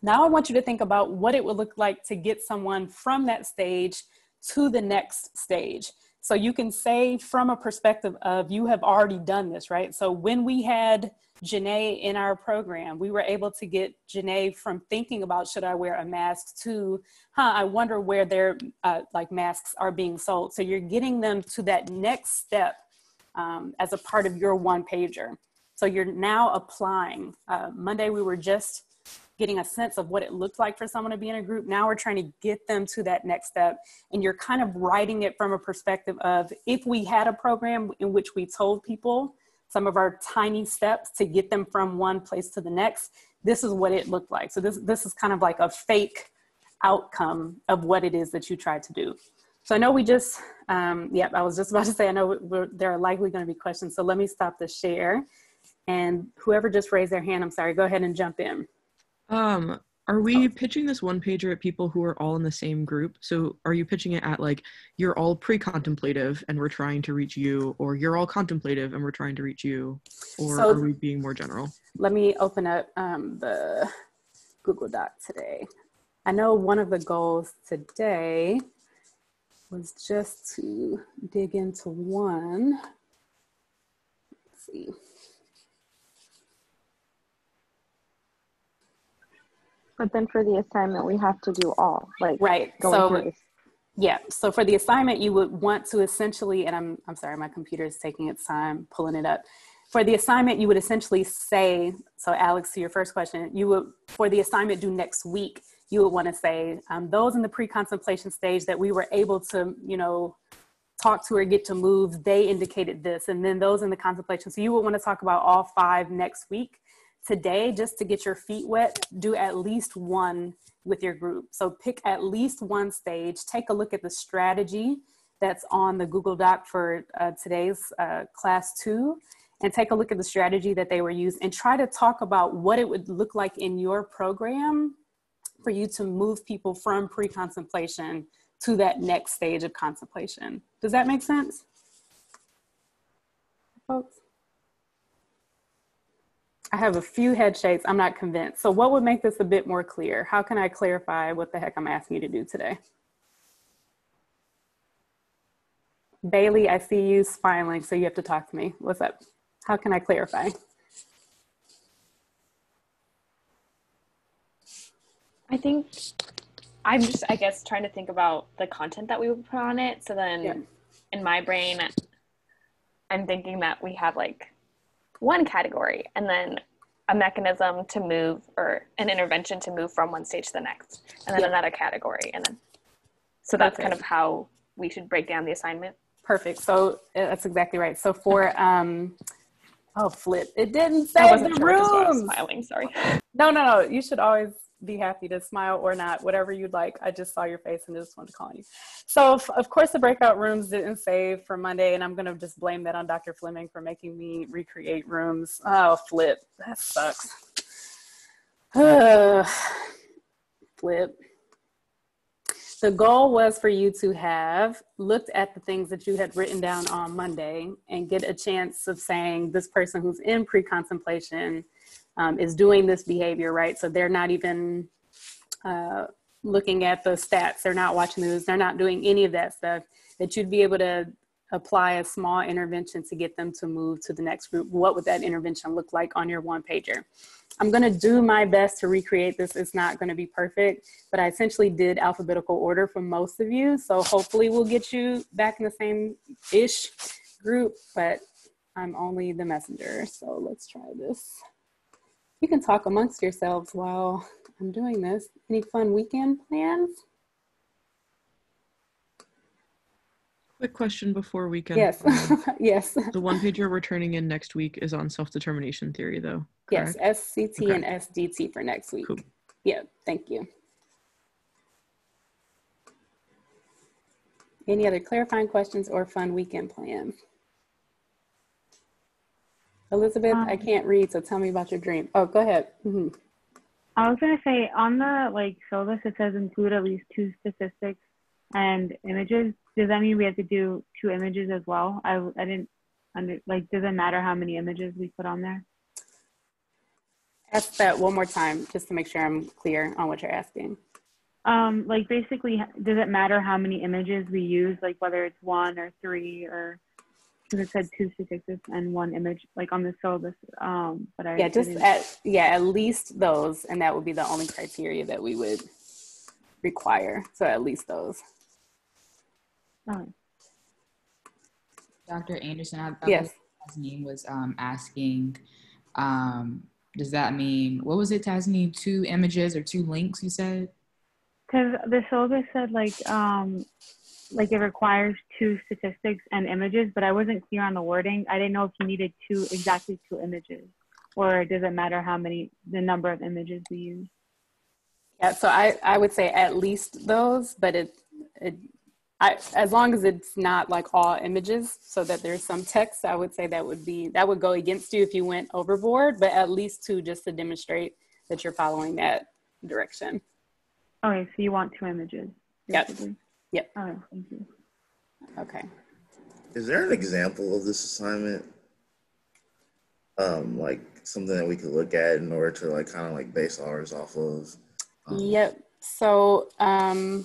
Now I want you to think about what it would look like to get someone from that stage to the next stage. So you can say from a perspective of you have already done this, right? So when we had Janae in our program, we were able to get Janae from thinking about, should I wear a mask, to, I wonder where their like masks are being sold. So you're getting them to that next step as a part of your one pager. So you're now applying. Monday, we were just getting a sense of what it looked like for someone to be in a group. Now we're trying to get them to that next step. And you're kind of writing it from a perspective of, if we had a program in which we told people some of our tiny steps to get them from one place to the next, this is what it looked like. So this is kind of like a fake outcome of what it is that you tried to do. So I know we just, I was just about to say, I know there are likely going to be questions. So let me stop the share. And whoever just raised their hand, I'm sorry, go ahead and jump in. Are we pitching this one pager at people who are all in the same group? So are you pitching it at like, you're all pre-contemplative and we're trying to reach you, or you're all contemplative and we're trying to reach you, or So, are we being more general? Let me open up the Google Doc today. I know one of the goals today was just to dig into one. Let's see. But then for the assignment, we have to do all, like, right. Going So through this. yeah, so for the assignment, you would want to essentially, and I'm sorry, my computer is taking its time pulling it up. For the assignment, you would essentially say, so Alex, to your first question, you would, for the assignment due next week, you would want to say, those in the pre-contemplation stage that we were able to, talk to or get to move, they indicated this. And then those in the contemplation. So you would want to talk about all 5 next week. Today, just to get your feet wet, do at least one with your group. So pick at least one stage, take a look at the strategy that's on the Google Doc for today's class 2, and take a look at the strategy that they were using, and try to talk about what it would look like in your program for you to move people from pre-contemplation to that next stage of contemplation. Does that make sense, folks? I have a few head shakes. I'm not convinced. So what would make this a bit more clear? How can I clarify what the heck I'm asking you to do today? Bailey, I see you smiling, so you have to talk to me. What's up? How can I clarify? I think I'm just, I guess, trying to think about the content that we would put on it. So then in my brain, I'm thinking that we have like one category and then a mechanism to move, or an intervention to move from one stage to the next, and then another category. And then, so that's kind of how we should break down the assignment. Perfect. So that's exactly right. So for, oh, flip. It didn't say the sure rooms. I was smiling, sorry. No. You should always be happy to smile or not, whatever you'd like. I just saw your face and just wanted to call on you. So of course the breakout rooms didn't save for Monday, and I'm going to just blame that on Dr. Fleming for making me recreate rooms. Oh, flip. That sucks. Flip. The goal was for you to have looked at the things that you had written down on Monday and get a chance of saying, this person who's in pre-contemplation is doing this behavior, right? So they're not even looking at the stats. They're not watching the news. They're not doing any of that stuff. That you'd be able to apply a small intervention to get them to move to the next group. What would that intervention look like on your one pager? I'm going to do my best to recreate this. It's not going to be perfect, but I essentially did alphabetical order for most of you. So hopefully we'll get you back in the same-ish group, but I'm only the messenger. So let's try this. You can talk amongst yourselves while I'm doing this. Any fun weekend plans? Quick question before weekend. Yes, yes. The one pager we're turning in next week is on self-determination theory, though. Correct? Yes, SCT and SDT for next week. Cool. Yeah, thank you. Any other clarifying questions or fun weekend plans? Elizabeth, I can't read, so tell me about your dream. Oh, go ahead. Mm-hmm. I was going to say, on the syllabus, it says include at least 2 statistics and images. Does that mean we have to do 2 images as well? I didn't does it matter how many images we put on there? Ask that one more time, just to make sure I'm clear on what you're asking. Like basically, does it matter how many images we use, like whether it's 1 or 3, or because it said 2 statistics and 1 image, like on the syllabus. But I at least those, and that would be the only criteria that we would require. So at least those. Oh. Dr. Anderson, I yes, Tasneem was asking, does that mean, what was it, Tasneem? 2 images or 2 links, you said? Because the syllabus said like it requires 2 statistics and images, but I wasn't clear on the wording. I didn't know if you needed exactly 2 images, or does it matter the number of images we use? Yeah, so I would say at least those, but as long as it's not like all images, so that there's some text, I would say that would go against you if you went overboard, but at least 2 just to demonstrate that you're following that direction. Okay, so you want 2 images. Basically. Yep. All right, thank you. Okay. Is there an example of this assignment? Like something that we could look at in order to like kind of like base ours off of? Yep. So on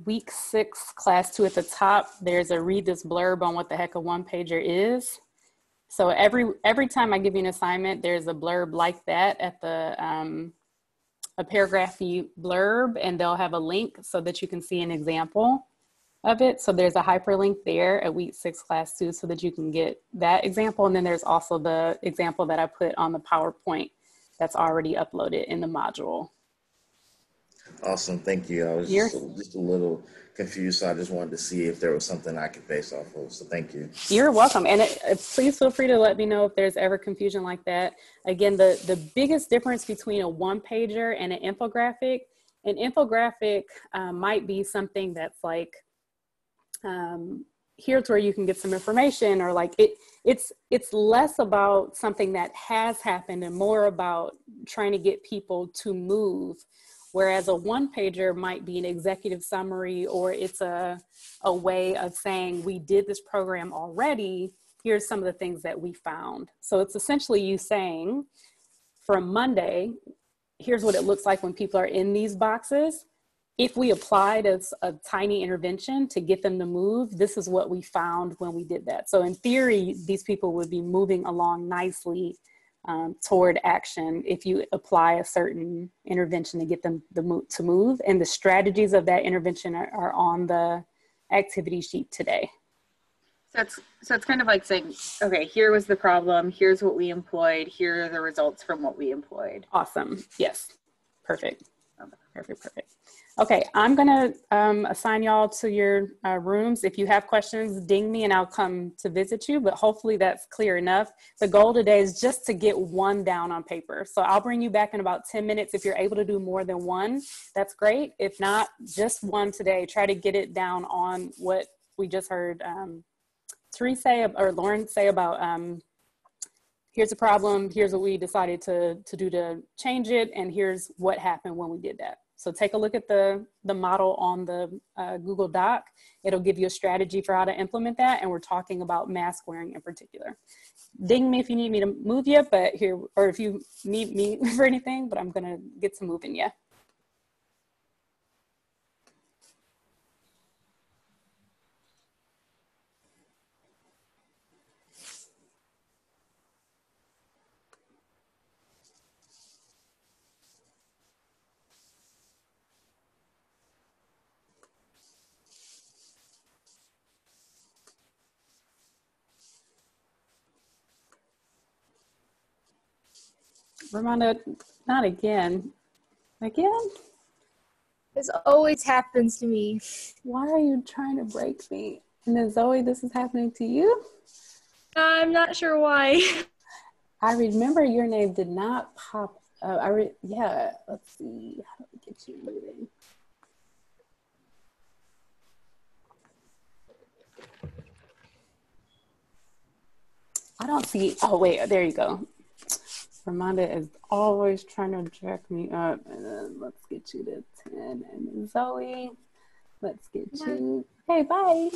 week 6, class 2 at the top, there's a read this blurb on what the heck a one-pager is. So every time I give you an assignment, there's a blurb like that at the a paragraphy blurb, and they'll have a link so that you can see an example of it. So there's a hyperlink there at week 6, class 2, so that you can get that example. And then there's also the example that I put on the PowerPoint that's already uploaded in the module. Awesome, thank you. I was just a little confused, so I just wanted to see if there was something I could base off of, so thank you. You're welcome, and please feel free to let me know if there's ever confusion like that. Again, the biggest difference between a one-pager and an infographic might be something that's like, here's where you can get some information, or like it's less about something that has happened and more about trying to get people to move. Whereas a one-pager might be an executive summary, or it's a way of saying, we did this program already, here's some of the things that we found. So it's essentially you saying, from Monday, here's what it looks like when people are in these boxes. If we applied a tiny intervention to get them to move, this is what we found when we did that. So in theory, these people would be moving along nicely toward action if you apply a certain intervention to get them to move. And the strategies of that intervention are on the activity sheet today. So it's kind of like saying, okay, here was the problem, here's what we employed, here are the results from what we employed. Awesome. Yes. Perfect. Perfect. Okay, I'm gonna assign y'all to your rooms. If you have questions, ding me and I'll come to visit you, but hopefully that's clear enough. The goal today is just to get 1 down on paper. So I'll bring you back in about 10 minutes. If you're able to do more than 1, that's great. If not, just 1 today. Try to get it down on what we just heard Lauren say about here's a problem, here's what we decided to do to change it, and here's what happened when we did that. So take a look at the model on the Google Doc. It'll give you a strategy for how to implement that, and we're talking about mask wearing in particular. Ding me if you need me to move you, or if you need me for anything, but I'm gonna get to moving you. Ramonda, not again. Again? This always happens to me. Why are you trying to break me? And then Zoe, this is happening to you? I'm not sure why. I remember your name did not pop up. Yeah, let's see. How do we get you moving? I don't see, oh wait, there you go. Ramonda is always trying to jack me up. And then let's get you to 10. And Zoe, let's get you. Hey, bye.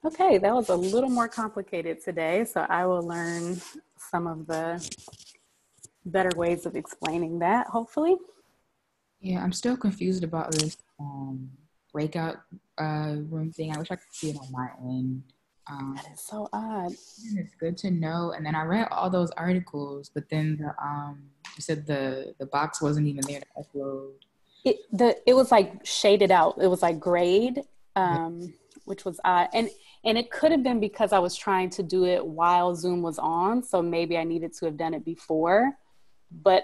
Okay, that was a little more complicated today, so I will learn some of the better ways of explaining that, hopefully. Yeah, I'm still confused about this breakout room thing. I wish I could see it on my end. That is so odd. It's good to know. And then I read all those articles, but then you said the box wasn't even there to upload. It was like shaded out. It was like grayed, which was odd. And it could have been because I was trying to do it while Zoom was on, so maybe I needed to have done it before. But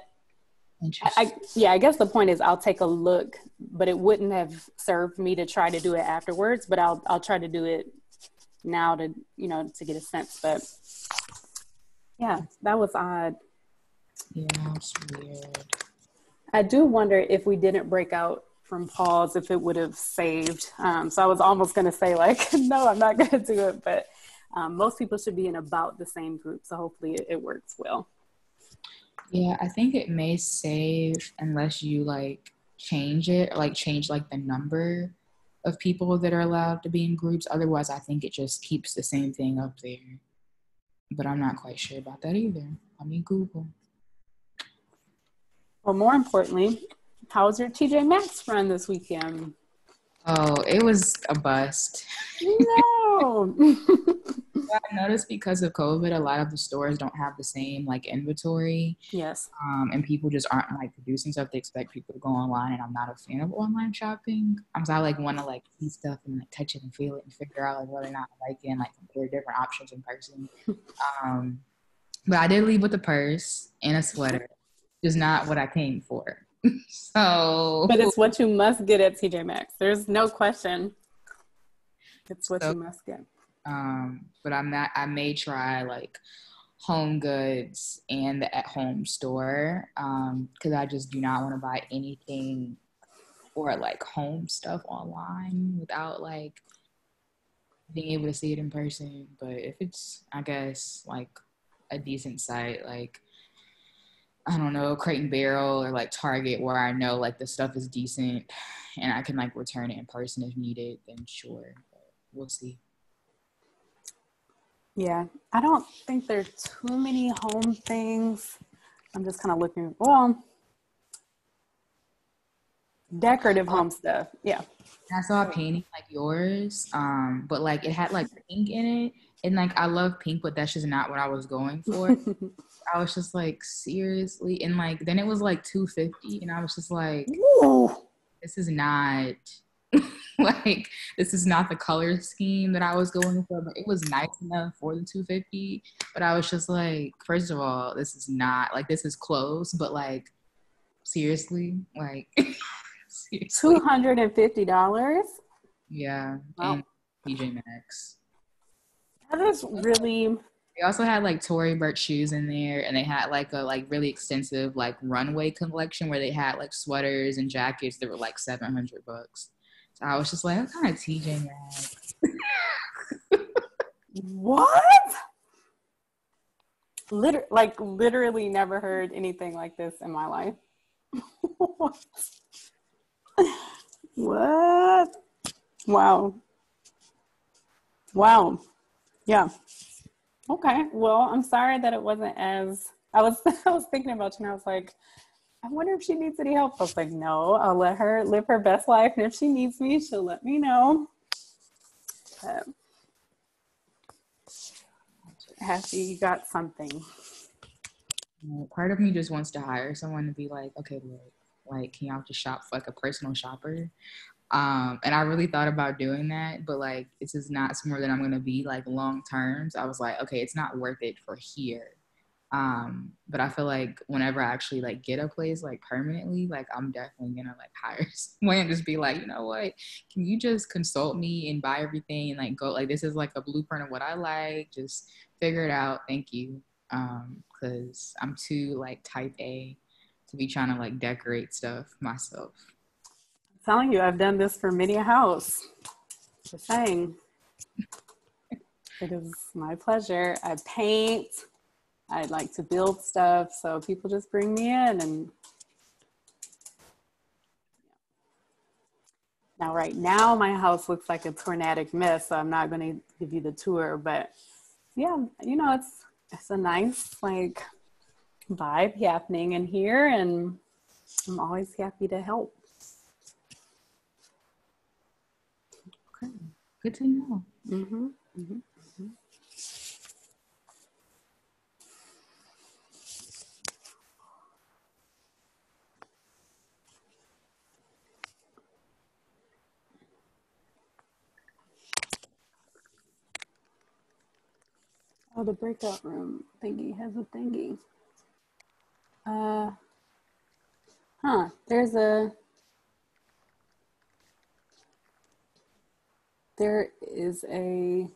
I guess the point is I'll take a look, but it wouldn't have served me to try to do it afterwards. But I'll try to do it now to get a sense. But yeah, that was odd. Yeah, it's weird. I do wonder if we didn't break out from Paul's, if it would have saved. So I was almost going to say like, no, I'm not going to do it. But most people should be in about the same group. So hopefully it works well. Yeah, I think it may save unless you like change it, like change like the number of people that are allowed to be in groups. Otherwise, I think it just keeps the same thing up there. But I'm not quite sure about that either. I mean, Google. Well, more importantly, how was your TJ Maxx run this weekend? Oh, it was a bust. No. I noticed because of COVID, a lot of the stores don't have the same like inventory. Yes. And people just aren't like producing stuff. They expect people to go online, and I'm not a fan of online shopping. I like want to like see stuff and like touch it and feel it and figure out like whether or not I like it and like compare different options in person. But I did leave with a purse and a sweater. Just not what I came for. So, but it's what you must get at TJ Maxx. There's no question. It's what you must get. But I may try like Home Goods and the at home store. Cause I just do not want to buy anything or like home stuff online without like being able to see it in person. But if it's, I guess, like a decent site, like, I don't know, Crate and Barrel or like Target, where I know like the stuff is decent and I can like return it in person if needed, then sure. But we'll see. Yeah, I don't think there are too many home things. I'm just kind of looking, well, decorative home stuff. Yeah. I saw a painting like yours, but like it had like pink in it. And like I love pink, but that's just not what I was going for. I was just like, seriously? And like then it was like $250, and I was just like, ooh, this is not like this is not the color scheme that I was going for. But it was nice enough for the $250. But I was just like, first of all, this is not like, this is close, but like seriously, like seriously. $250. Yeah, wow. And TJ Maxx. That is really. They also had like Tory Burch shoes in there, and they had like a like really extensive like runway collection where they had like sweaters and jackets that were like $700. So I was just like, what kind of TJ Maxx? What? Literally never heard anything like this in my life. What? Wow. Yeah. Okay. Well, I'm sorry that it wasn't as I was thinking about you, and I was like, I wonder if she needs any help. I was like, no, I'll let her live her best life, and if she needs me, she'll let me know. Happy you got something. Part of me just wants to hire someone to be like, okay, look, like, can y'all just shop for like a personal shopper? And I really thought about doing that, but like, this is not somewhere that I'm going to be like long term. So I was like, okay, it's not worth it for here. But I feel like whenever I actually like get a place like permanently, like I'm definitely going to like hire someone and just be like, you know what, can you just consult me and buy everything and like go, like, this is like a blueprint of what I like, just figure it out. Thank you. Cause I'm too like type A to be trying to like decorate stuff myself. Telling you, I've done this for many a house. Just saying. It is my pleasure. I paint. I like to build stuff. So people just bring me in, and Now, right now, my house looks like a tornadic mess, so I'm not going to give you the tour. But yeah, you know, it's a nice like vibe happening in here, and I'm always happy to help. Okay, good to know. Mm-hmm. Mm-hmm. Mm-hmm. Oh, the breakout room thingy has a thingy. There is a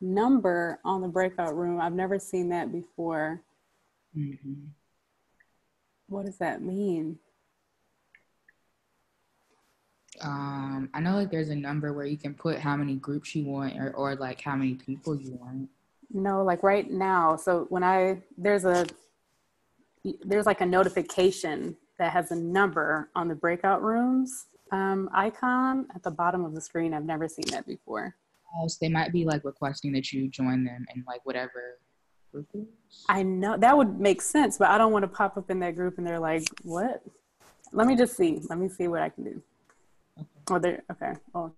number on the breakout room. I've never seen that before. Mm-hmm. What does that mean? I know like there's a number where you can put how many groups you want or like how many people you want. No, like right now. So when there's like a notification that has a number on the breakout rooms icon at the bottom of the screen. I've never seen that before. Oh, so they might be like requesting that you join them in like whatever group it is. I know that would make sense, but I don't want to pop up in that group and they're like, what? Let me just see. Let me see what I can do. Okay. Oh, there. Okay. Oh.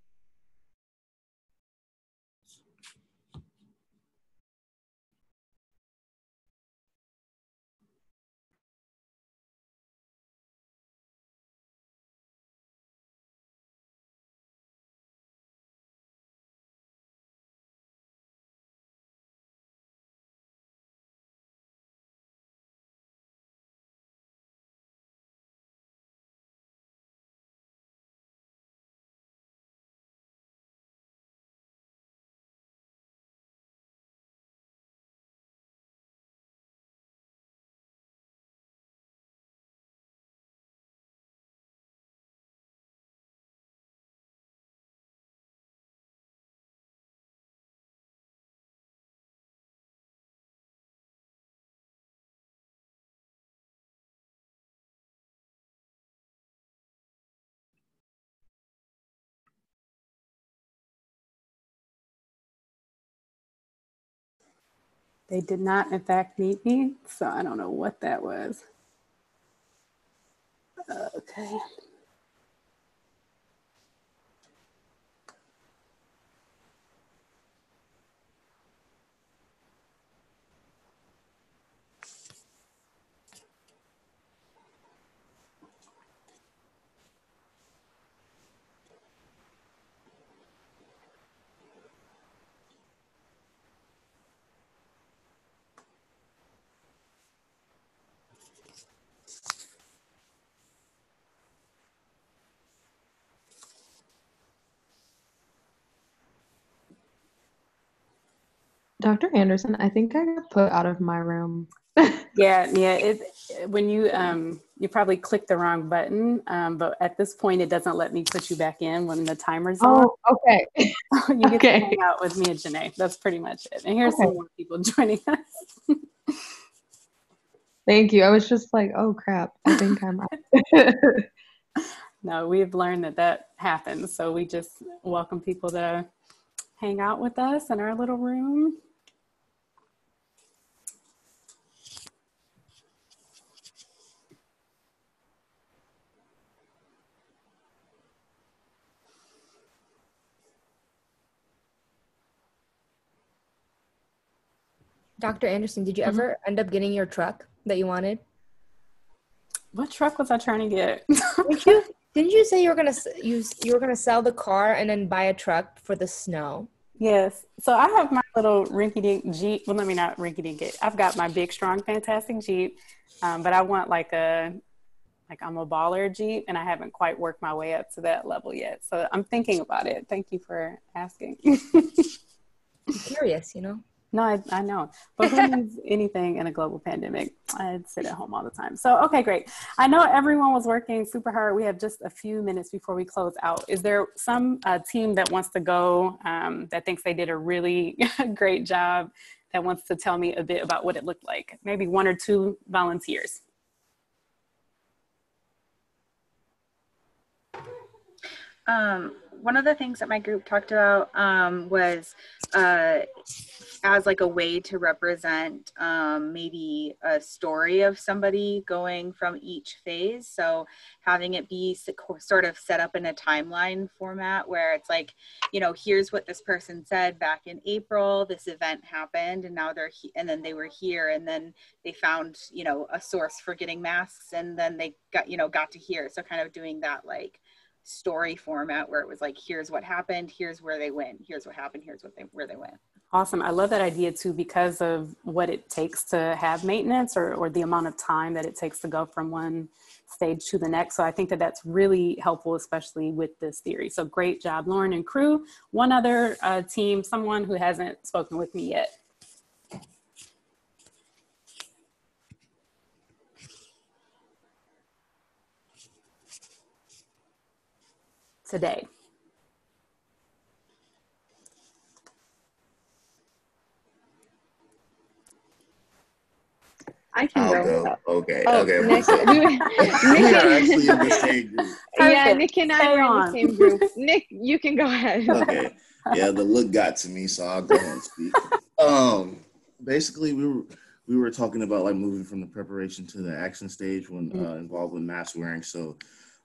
They did not, in fact, meet me, so I don't know what that was. Okay. Dr. Anderson, I think I got put out of my room. Yeah. When you probably clicked the wrong button, but at this point, it doesn't let me put you back in when the timer's on. Oh, okay. You get to hang out with me and Janae. That's pretty much it. And here's some more people joining us. Thank you. I was just like, oh crap, I think I'm out. No, we've learned that happens. So we just welcome people to hang out with us in our little room. Dr. Anderson, did you ever end up getting your truck that you wanted? What truck was I trying to get? Didn't you say you were gonna sell the car and then buy a truck for the snow? Yes. So I have my little rinky-dink Jeep. Well, let me not rinky-dink. I've got my big, strong, fantastic Jeep, but I want I'm a baller Jeep, and I haven't quite worked my way up to that level yet. So I'm thinking about it. Thank you for asking. I'm curious, you know. No, I know. But who needs anything in a global pandemic? I'd sit at home all the time. So, okay, great. I know everyone was working super hard. We have just a few minutes before we close out. Is there some team that wants to go that thinks they did a really great job that wants to tell me a bit about what it looked like? Maybe one or two volunteers. one of the things that my group talked about was as like a way to represent maybe a story of somebody going from each phase. So having it be sort of set up in a timeline format where it's like, you know, here's what this person said back in April, this event happened, and now and then they were here, and then they found, you know, a source for getting masks, and then they got to here. So kind of doing that like story format where it was like, here's what happened, here's where they went, here's what happened, here's where they went. Awesome. I love that idea too, because of what it takes to have maintenance or the amount of time that it takes to go from one stage to the next. So I think that that's really helpful, especially with this theory. So great job, Lauren and crew. One other team, someone who hasn't spoken with me yet. Today. I can go. Okay. Oh, okay. Nick, We are actually in the same group. Yeah, Nick and I are in the same group. Nick, you can go ahead. Okay. Yeah, the look got to me, so I'll go ahead and speak. Basically, we were talking about like moving from the preparation to the action stage when involved with mask wearing. So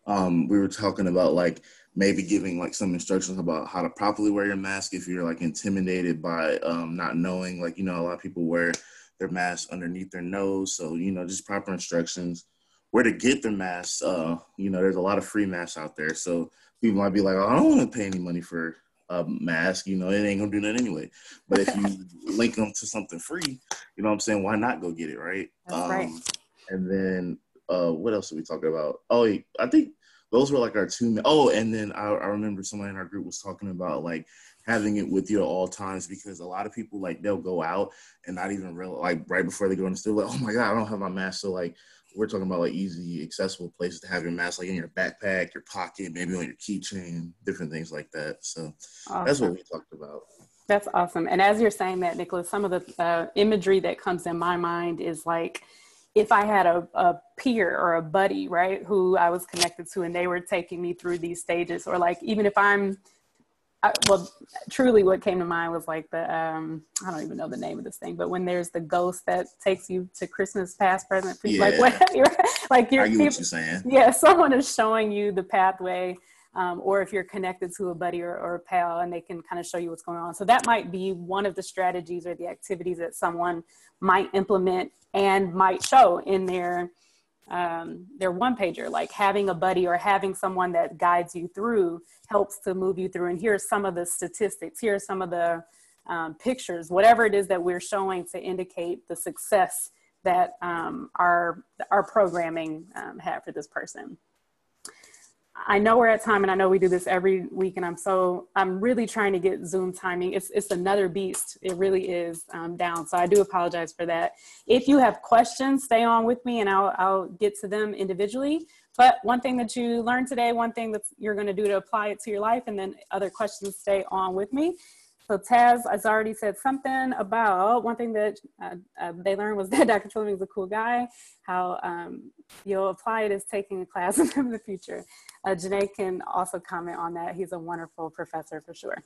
we were talking about like maybe giving like some instructions about how to properly wear your mask if you're like intimidated by not knowing, like, you know, a lot of people wear their masks underneath their nose. So, you know, just proper instructions where to get their masks. You know, there's a lot of free masks out there. So people might be like, oh, I don't want to pay any money for a mask. You know, it ain't gonna do that anyway. But if you link them to something free, you know what I'm saying? Why not go get it, right? That's right. And then what else are we talking about? Oh, I think those were like our two. Oh, and then I remember somebody in our group was talking about like having it with you at all times, because a lot of people, like, they'll go out and not even realize, like, right before they go in the store, like, oh my God, I don't have my mask. So like, we're talking about like easy, accessible places to have your mask, like in your backpack, your pocket, maybe on your keychain, different things like that. So That's what we talked about. That's awesome. And as you're saying that, Nicholas, some of the imagery that comes in my mind is like, if I had a peer or a buddy, right, who I was connected to and they were taking me through these stages, or like, even if well, truly what came to mind was like the, I don't even know the name of this thing, but when there's the ghost that takes you to Christmas past, present, future, like what, like I get what you're saying. Yeah, someone is showing you the pathway, or if you're connected to a buddy or a pal, and they can kind of show you what's going on. So that might be one of the strategies or the activities that someone might implement and might show in their one pager, like having a buddy or having someone that guides you through helps to move you through. And here's some of the statistics, here's some of the pictures, whatever it is that we're showing to indicate the success that our programming had for this person. I know we're at time, and I know we do this every week, and I'm really trying to get Zoom timing. It's another beast. It really is down. So I do apologize for that. If you have questions, stay on with me and I'll get to them individually. But one thing that you learned today, one thing that you're going to do to apply it to your life, and then other questions, stay on with me. So Taz has already said something about one thing that they learned was that Dr. Fleming is a cool guy, how you'll apply it as taking a class in the future. Janae can also comment on that. He's a wonderful professor for sure.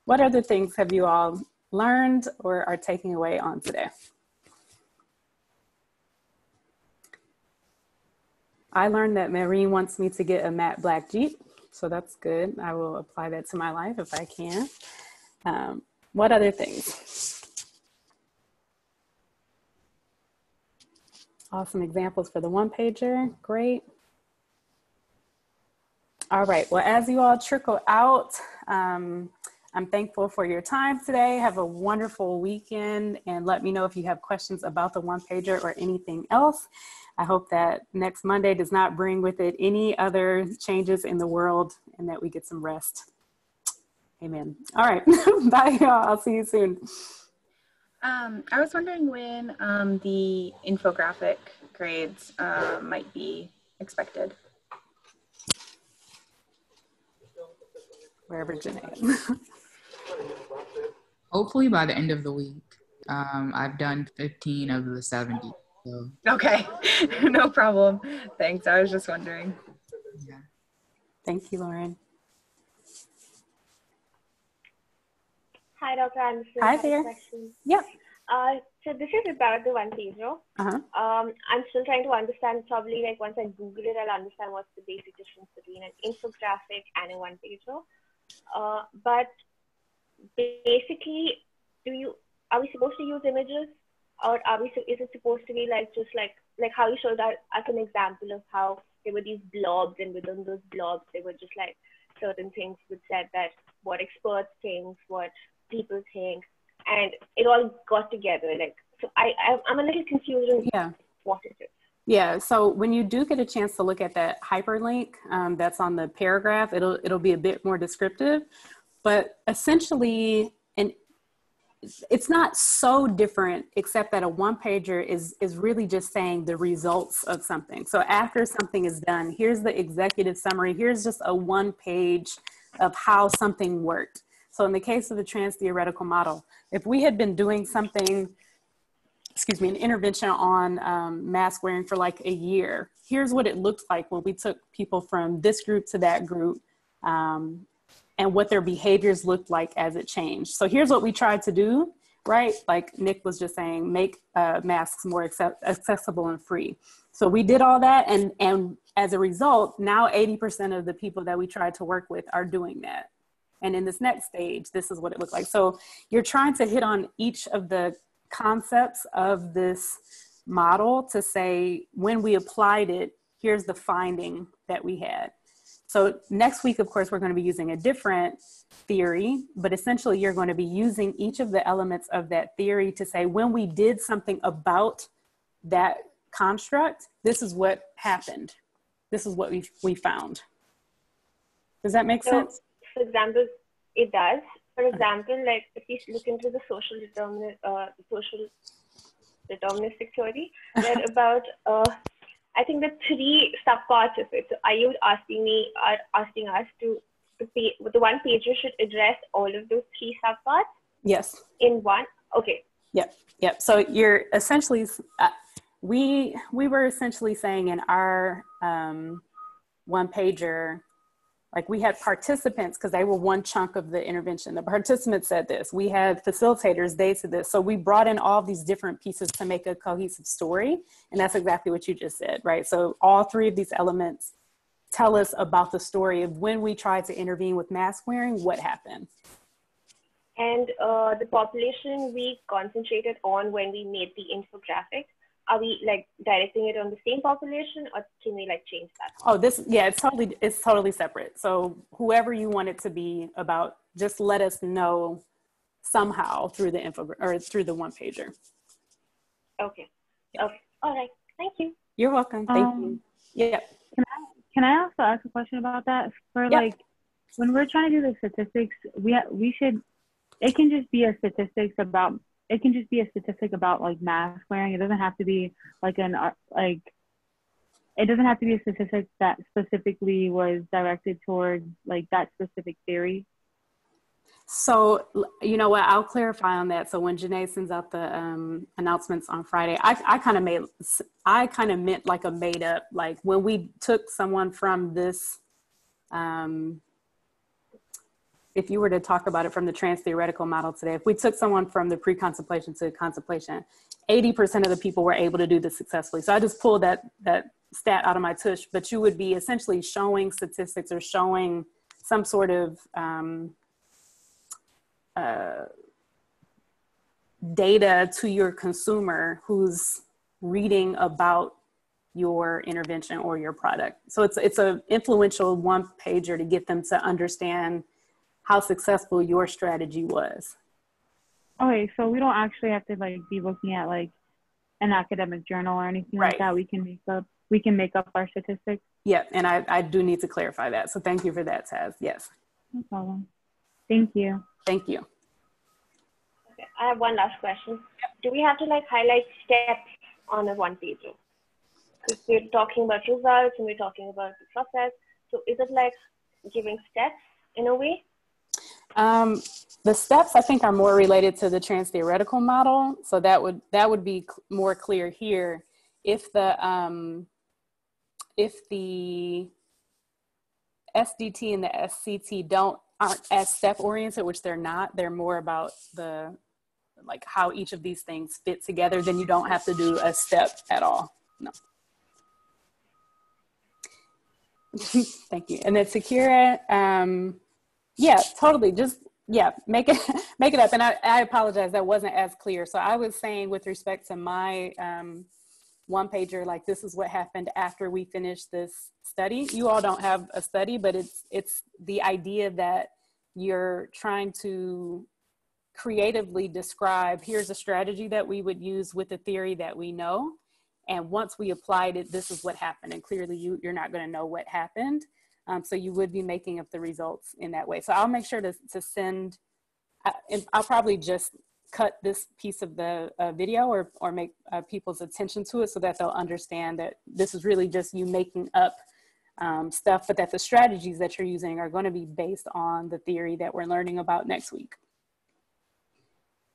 What other things have you all learned or are taking away on today? I learned that Marine wants me to get a matte black Jeep, so that's good. I will apply that to my life if I can. What other things? Awesome examples for the one pager. Great. All right. Well, as you all trickle out, I'm thankful for your time today. Have a wonderful weekend, and let me know if you have questions about the one pager or anything else. I hope that next Monday does not bring with it any other changes in the world and that we get some rest. Amen. All right. Bye, y'all. I'll see you soon. I was wondering when the infographic grades might be expected. Wherever Janae is. Hopefully by the end of the week. I've done 15 of the 70. So. Okay. No problem. Thanks. I was just wondering. Yeah. Thank you, Lauren. Hi, Dr. Anderson. Hi I have a there. question. Yep. So this is about the one-pager. I'm still trying to understand, probably like once I Google it, I'll understand what's the basic difference between an infographic and a one-pager. But basically, are we supposed to use images, or is it supposed to be like just like how you showed that as an example of how there were these blobs, and within those blobs there were just like certain things that said that what experts think, what people think, and it all got together. Like, so I'm a little confused on what it is. Yeah, so when you do get a chance to look at that hyperlink that's on the paragraph, it'll be a bit more descriptive, but essentially, and it's not so different, except that a one-pager is really just saying the results of something. So after something is done, here's the executive summary. Here's just a one page of how something worked. So in the case of the trans-theoretical model, if we had been doing something, an intervention on mask wearing for like a year, here's what it looked like when we took people from this group to that group, and what their behaviors looked like as it changed. So here's what we tried to do, right? Like Nick was just saying, make masks more accessible and free. So we did all that, and as a result, now 80% of the people that we tried to work with are doing that. And in this next stage, this is what it looked like. So you're trying to hit on each of the concepts of this model to say, when we applied it, here's the finding that we had. So next week, of course, we're going to be using a different theory, but essentially you're going to be using each of the elements of that theory to say, when we did something about that construct, this is what happened. This is what we found. Does that make sense? For example, it does. For example, like if you look into the social deterministic theory, there are about I think the 3 subparts of it. So are you asking us to the one pager should address all of those 3 subparts? Yes. In one? Okay. Yep. So you're essentially, we were essentially saying in our one pager, like we had participants because they were one chunk of the intervention. The participants said this. We had facilitators, they said this. So we brought in all these different pieces to make a cohesive story. And that's exactly what you just said, right? So all 3 of these elements tell us about the story of when we tried to intervene with mask wearing, what happened. And the population we concentrated on when we made the infographic, are we like directing it on the same population, or can we like change that? Oh, it's totally separate. So whoever you want it to be about, just let us know somehow through the info or through the one pager. Okay. All right. Thank you. You're welcome. Thank you. Yeah. Can I also ask a question about that? For like, when we're trying to do the statistics, it can just be a statistic about like mask wearing. It doesn't have to be like it doesn't have to be a statistic that specifically was directed towards like that specific theory. So, you know what, I'll clarify on that. So when Janae sends out the announcements on Friday, I kind of meant like a made up, like when we took someone from this, if you were to talk about it from the trans-theoretical model today, if we took someone from the pre-contemplation to contemplation, 80% of the people were able to do this successfully. So I just pulled that stat out of my tush, but you would be essentially showing statistics or showing some sort of data to your consumer who's reading about your intervention or your product. So it's an influential one pager to get them to understand how successful your strategy was. Okay, so we don't actually have to like be looking at like an academic journal or anything like that. We can make up our statistics. Yeah, and I do need to clarify that. So thank you for that, Taz. Yes. No problem. Thank you. Thank you. Okay, I have one last question. Do we have to like highlight steps on a one pager? Because we're talking about results and we're talking about the process. So is it like giving steps in a way? The steps I think are more related to the trans-theoretical model. So that would be more clear here. If the SDT and the SCT don't aren't as step oriented, which they're not. They're more about the like how each of these things fit together. Then you don't have to do a step at all. No. Thank you. And then Sakira, yeah, totally. Just make it up. And I apologize, that wasn't as clear. So I was saying with respect to my one pager, like this is what happened after we finished this study. You all don't have a study, but it's the idea that you're trying to creatively describe, here's a strategy that we would use with the theory that we know. And once we applied it, this is what happened. And clearly you're not going to know what happened. So you would be making up the results in that way. So I'll make sure to send, I'll probably just cut this piece of the video or make people's attention to it so that they'll understand that this is really just you making up stuff, but that the strategies that you're using are going to be based on the theory that we're learning about next week.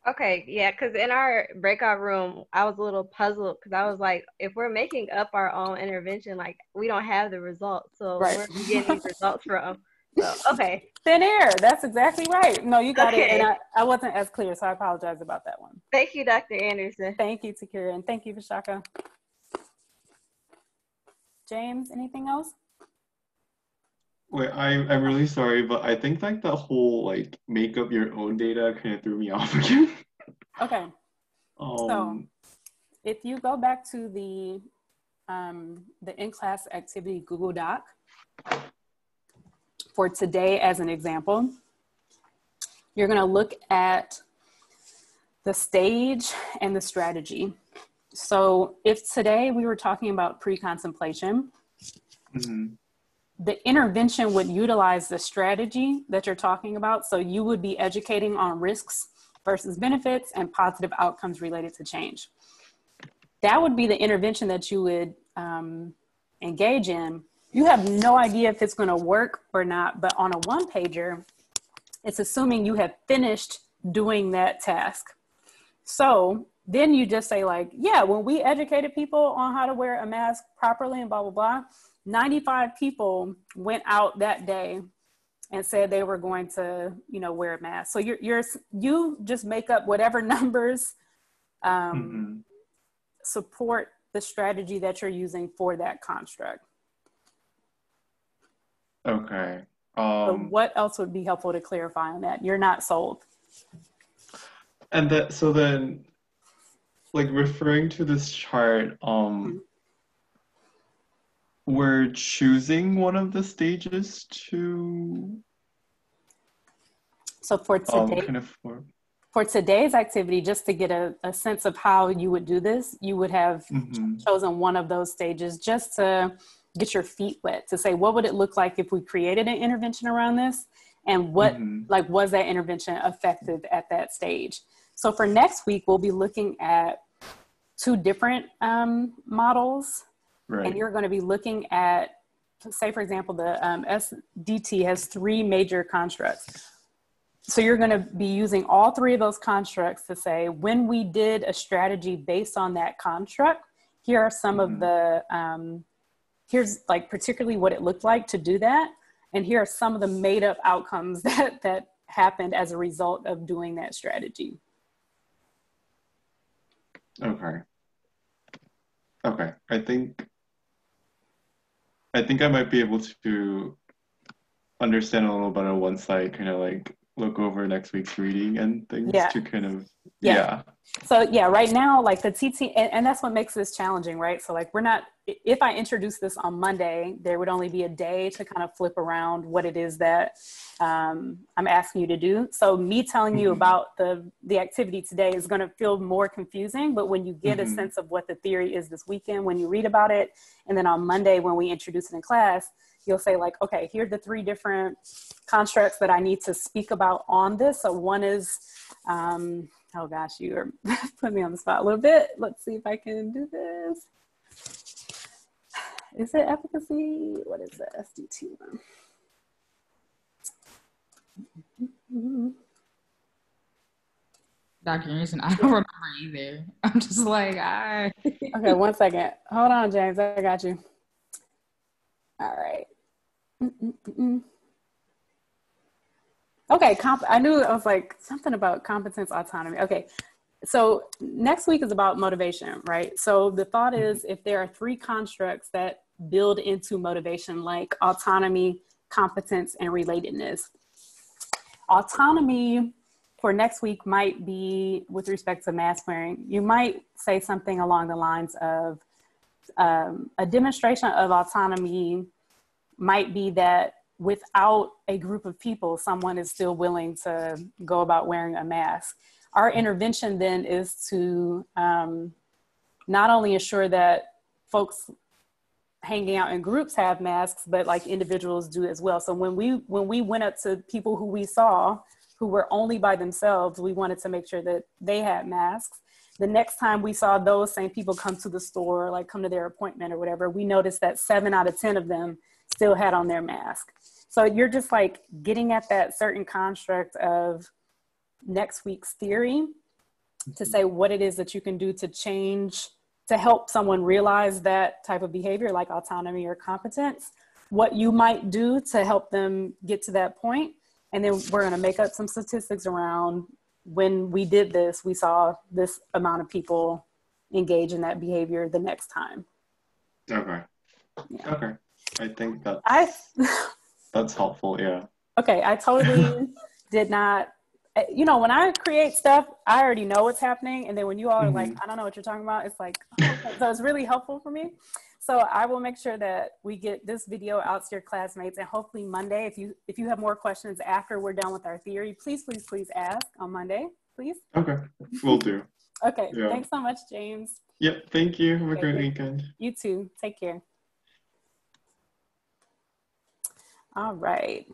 Okay, yeah, because in our breakout room, I was a little puzzled because I was like, if we're making up our own intervention, like we don't have the results, so right. Where are we getting these results from? So, okay. Thin air, that's exactly right. No, you got it, and I wasn't as clear, so I apologize about that one. Thank you, Dr. Anderson. Thank you, Takira, and thank you, Vishaka. James, anything else? Wait, I'm really sorry, but I think like the whole like make up your own data kind of threw me off again. Okay. So if you go back to the in-class activity Google Doc for today as an example, you're going to look at the stage and the strategy. So if today we were talking about pre-contemplation, the intervention would utilize the strategy that you're talking about. So you would be educating on risks versus benefits and positive outcomes related to change. That would be the intervention that you would engage in. You have no idea if it's going to work or not, but on a one pager, it's assuming you have finished doing that task. So then you just say like, yeah, when we educated people on how to wear a mask properly and blah, blah, blah, 95 people went out that day and said they were going to, wear a mask. So you just make up whatever numbers support the strategy that you're using for that construct. Okay. So what else would be helpful to clarify on that? You're not sold. And so then, like referring to this chart, we're choosing one of the stages to. So for today, for today's activity, just to get a sense of how you would do this, you would have chosen one of those stages just to get your feet wet, to say, what would it look like if we created an intervention around this? And what, was that intervention effective at that stage? So for next week, we'll be looking at two different models. Right. And you're going to be looking at, say, for example, the SDT has three major constructs. So you're going to be using all three of those constructs to say, when we did a strategy based on that construct, here are some of the, here's like particularly what it looked like to do that. And here are some of the made up outcomes that happened as a result of doing that strategy. Okay. I think I might be able to understand a little better once I kind of like look over next week's reading and things to kind of, So right now, like the TT, and that's what makes this challenging, right? So like if I introduce this on Monday, there would only be a day to kind of flip around what it is that I'm asking you to do. So me telling you about the activity today is going to feel more confusing, but when you get a sense of what the theory is this weekend, when you read about it, and then on Monday when we introduce it in class, you'll say like, okay, here are the three different constructs that I need to speak about on this. So one is, oh gosh, you are putting me on the spot a little bit. Let's see if I can do this. Is it efficacy? What is the SDT one? Dr. Anderson, I don't remember either. I'm just like, Okay, 1 second. Hold on, James. I got you. All right. Okay, I knew, I was like, something about competence, autonomy. Okay, so next week is about motivation, right? So the thought is if there are 3 constructs that build into motivation, like autonomy, competence, and relatedness. Autonomy for next week might be with respect to mask wearing. You might say something along the lines of a demonstration of autonomy might be that without a group of people, someone is still willing to go about wearing a mask. Our intervention then is to not only ensure that folks hanging out in groups have masks, but like individuals do as well. So when we went up to people who we saw who were only by themselves, we wanted to make sure that they had masks. The next time we saw those same people come to the store, like come to their appointment or whatever, we noticed that 7 out of 10 of them still had on their mask. So you're just like getting at that certain construct of next week's theory to say what it is that you can do to change, to help someone realize that type of behavior like autonomy or competence, what you might do to help them get to that point. And then we're going to make up some statistics around when we did this, we saw this amount of people engage in that behavior the next time. Okay. Yeah. Okay. I think that's helpful. Yeah. Okay. I totally did not, you know, when I create stuff, I already know what's happening. And then when you all are like, I don't know what you're talking about, it's like, okay. So it's really helpful for me. So I will make sure that we get this video out to your classmates, and hopefully Monday, if you have more questions after we're done with our theory, please ask on Monday, please. Okay, will do. Okay, yeah. Thanks so much, James. Yep, thank you. Have a great weekend. You too. Take care. All right.